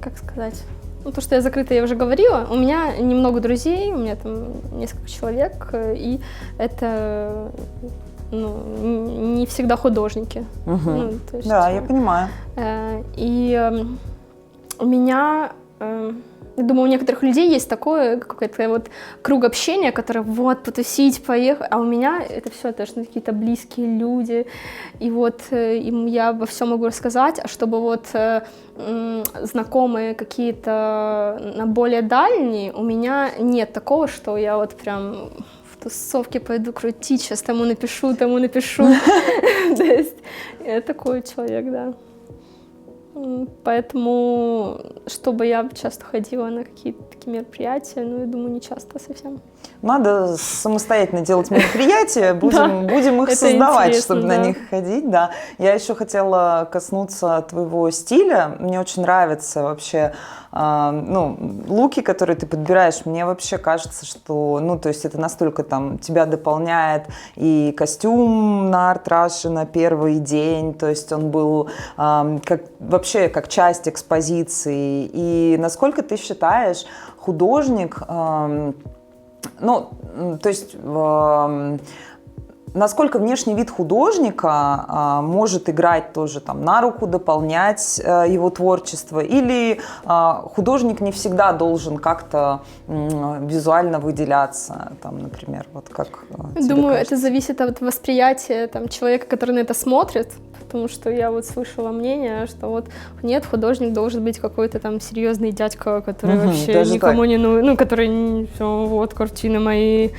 как сказать, ну, то, что я закрыта, я уже говорила. У меня немного друзей, у меня там несколько человек, и это, ну, не всегда художники. Ну, то есть, да, я понимаю. И у меня, я думаю, у некоторых людей есть такое, какой-то вот круг общения, который вот потусить, поехать, а у меня это все тоже какие-то близкие люди, и вот им я во всем могу рассказать, а чтобы вот знакомые какие-то более дальние, у меня нет такого, что я вот прям в тусовке пойду крутить, сейчас тому напишу. То есть я такой человек, да. Поэтому, чтобы я часто ходила на какие-то такие мероприятия, ну, я думаю, не часто совсем. Надо самостоятельно делать мероприятия, будем их создавать, чтобы на них ходить, да. Я еще хотела коснуться твоего стиля. Мне очень нравятся вообще, ну, луки, которые ты подбираешь. Мне вообще кажется, что, ну, то есть это настолько там тебя дополняет и костюм на арт-раше на первый день, то есть он был вообще как часть экспозиции. И насколько ты считаешь, художник, ну, то есть, насколько внешний вид художника может играть тоже там на руку, дополнять его творчество, или художник не всегда должен как-то визуально выделяться, там, например, вот как тебе Думаю, кажется? это зависит от восприятия там, человека, который на это смотрит, потому что я вот слышала мнение, что вот нет, художник должен быть какой-то там серьезный дядька, который вообще никому так не нужен, ну, который, вот, картины мои.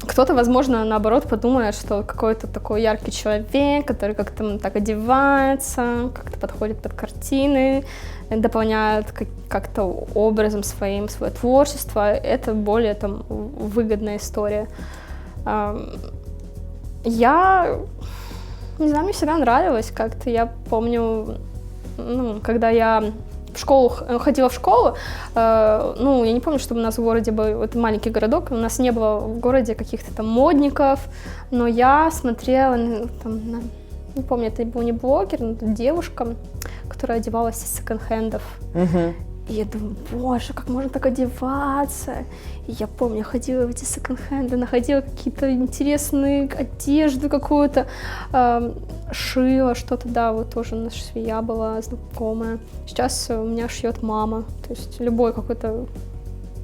Кто-то, возможно, наоборот подумает, что какой-то такой яркий человек, который как-то так одевается, как-то подходит под картины, дополняет как-то образом своим свое творчество. Это более там выгодная история. Я, не знаю, мне всегда нравилось как-то. Я помню, ну, когда я ходила в школу, ну, я не помню, чтобы у нас в городе был, это маленький городок, у нас не было в городе каких-то там модников, но я смотрела, там, не помню, это был не блогер, но девушка, которая одевалась из секонд-хендов. И я думаю, боже, как можно так одеваться? И я помню, ходила в эти секонд-хенды, находила какие-то интересные одежду какую-то, шила что-то, да, вот тоже у нас швея была знакомая. Сейчас у меня шьет мама, то есть любую какую-то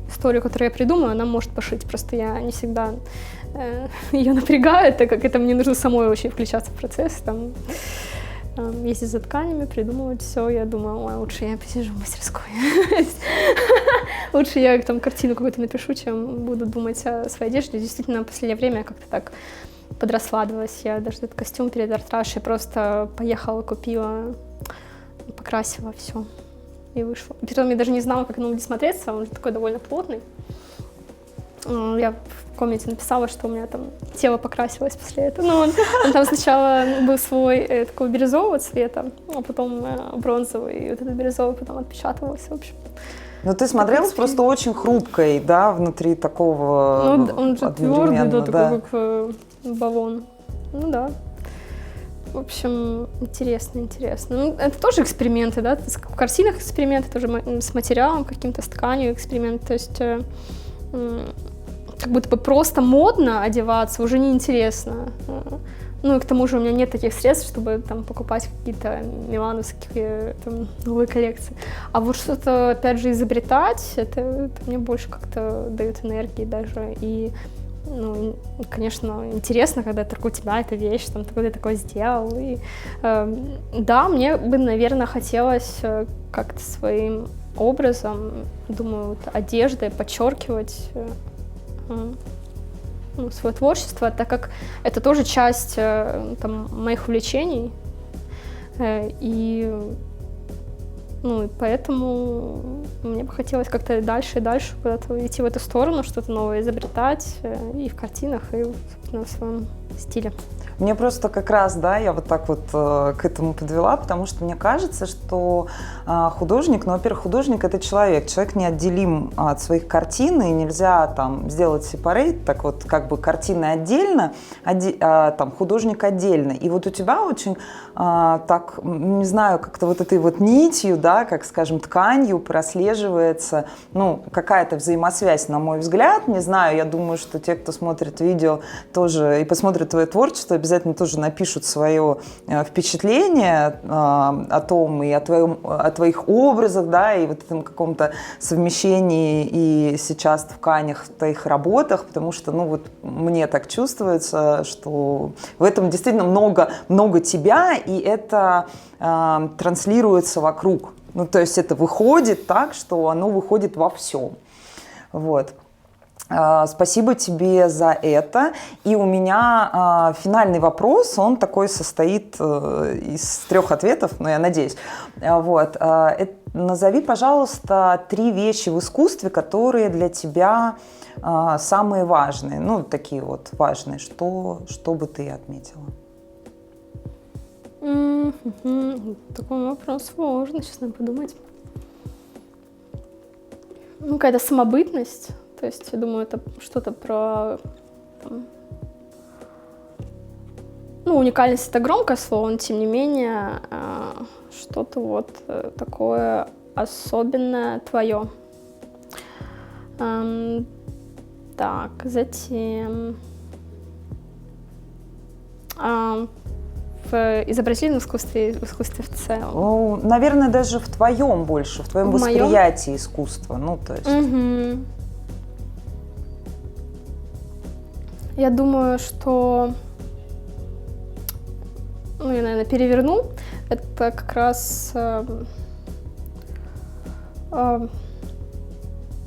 историю, которую я придумаю, она может пошить, просто я не всегда ее напрягаю, так как это мне нужно самой очень включаться в процесс, там, ездить за тканями, придумывать все. Я думаю, ой, лучше я посижу в мастерской. Лучше я там картину какую-то напишу, чем буду думать о своей одежде. Действительно, в последнее время я как-то так подрасладилась. Я даже этот костюм перед арт-рашей просто поехала, купила, покрасила, все. И вышла. Притом я даже не знала, как он будет смотреться. Он такой довольно плотный. Я в комменте написала, что у меня там тело покрасилось после этого. Ну, он там сначала был свой такого бирюзового цвета, а потом бронзовый, и вот этот бирюзовый потом отпечатывался, в общем. Но ты смотрелась просто очень хрупкой, да, внутри такого ну, он же твердый, да, да. такой, как баллон. Ну да. В общем, интересно. Ну, это тоже эксперименты, да? В картинах эксперименты, тоже с материалом каким-то, с тканью эксперименты. То есть как будто бы просто модно одеваться уже неинтересно. Ну и к тому же у меня нет таких средств, чтобы там покупать какие-то милановские там, новые коллекции. А вот что-то, опять же, изобретать, это мне больше как-то дает энергии даже. И, ну, конечно, интересно, когда это у тебя эта вещь, там, ты такое сделал. И, да, мне бы, наверное, хотелось как-то своим образом, думаю, вот, одеждой подчеркивать свое творчество, так как это тоже часть там, моих увлечений, и, ну, и поэтому мне бы хотелось как-то дальше и дальше куда-то идти в эту сторону, что-то новое изобретать и в картинах, и, собственно, в своем стиле. Мне просто как раз, да, я вот так вот к этому подвела, потому что мне кажется, что художник, ну, во-первых, художник — это человек неотделим от своих картин, и нельзя там сделать сепарейт, так вот как бы картины отдельно, там художник отдельно. И вот у тебя очень так, не знаю, как-то вот этой вот нитью, да, как, скажем, тканью прослеживается, ну, какая-то взаимосвязь, на мой взгляд, не знаю, я думаю, что те, кто смотрит видео тоже и посмотрит твое творчество, обязательно тоже напишут свое впечатление о том и о твоих образах, да, и вот этом каком-то совмещении и сейчас в тканях, в твоих работах, потому что, ну, вот мне так чувствуется, что в этом действительно много тебя, и это транслируется вокруг. Ну, то есть это выходит так, что оно выходит во всем. Вот. Спасибо тебе за это. И у меня финальный вопрос, он такой состоит из 3 ответов, но я надеюсь. Вот. Назови, пожалуйста, 3 вещи в искусстве, которые для тебя самые важные, ну, такие вот важные, что бы ты отметила? Такой вопрос сложный, сейчас надо подумать. Ну, какая-то самобытность. То есть, я думаю, это что-то про... Там, ну, уникальность — это громкое слово, но, тем не менее, что-то вот такое особенное твое. Так, затем... В изобразительном искусстве, в искусстве в целом? Ну, наверное, даже в твоем больше, в твоем восприятии искусства. Ну, то есть... Я думаю, что, ну, я, наверное, переверну. Это как раз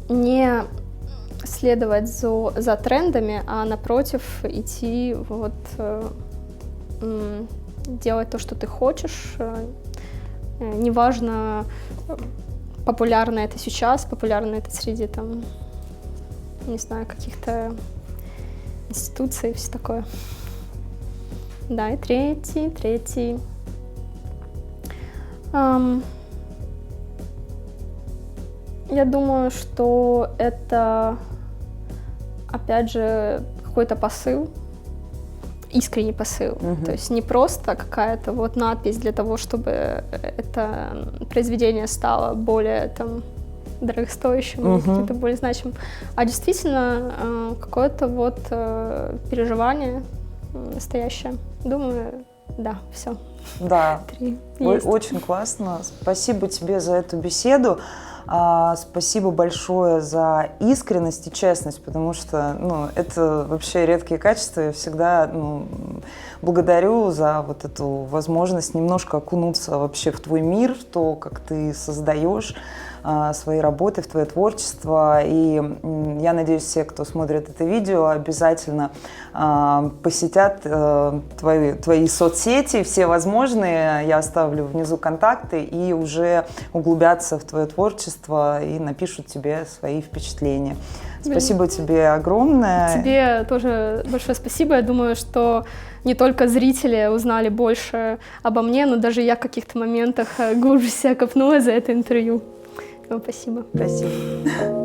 не следовать за трендами, а напротив идти вот делать то, что ты хочешь. Неважно, популярно это сейчас, популярно это среди там, не знаю, каких-то институции и все такое. Да, и третий. Я думаю, что это, опять же, какой-то посыл, искренний посыл. То есть не просто какая-то вот надпись для того, чтобы это произведение стало более там дорогостоящим, каким-то более значимым, а действительно какое-то вот переживание настоящее. Думаю, да, все. Да, очень классно. Спасибо тебе за эту беседу. Спасибо большое за искренность и честность, потому что, ну, это вообще редкие качества. Я всегда, ну, благодарю за вот эту возможность немножко окунуться вообще в твой мир, в то, как ты создаешь свои работы, в твое творчество. И я надеюсь, все, кто смотрит это видео, обязательно посетят твои соцсети, все возможные. Я оставлю внизу контакты и уже углубятся в твое творчество и напишут тебе свои впечатления. Спасибо тебе огромное. Тебе тоже большое спасибо. Я думаю, что не только зрители узнали больше обо мне, но даже я в каких-то моментах глубже себя копнула за это интервью. Спасибо. Спасибо.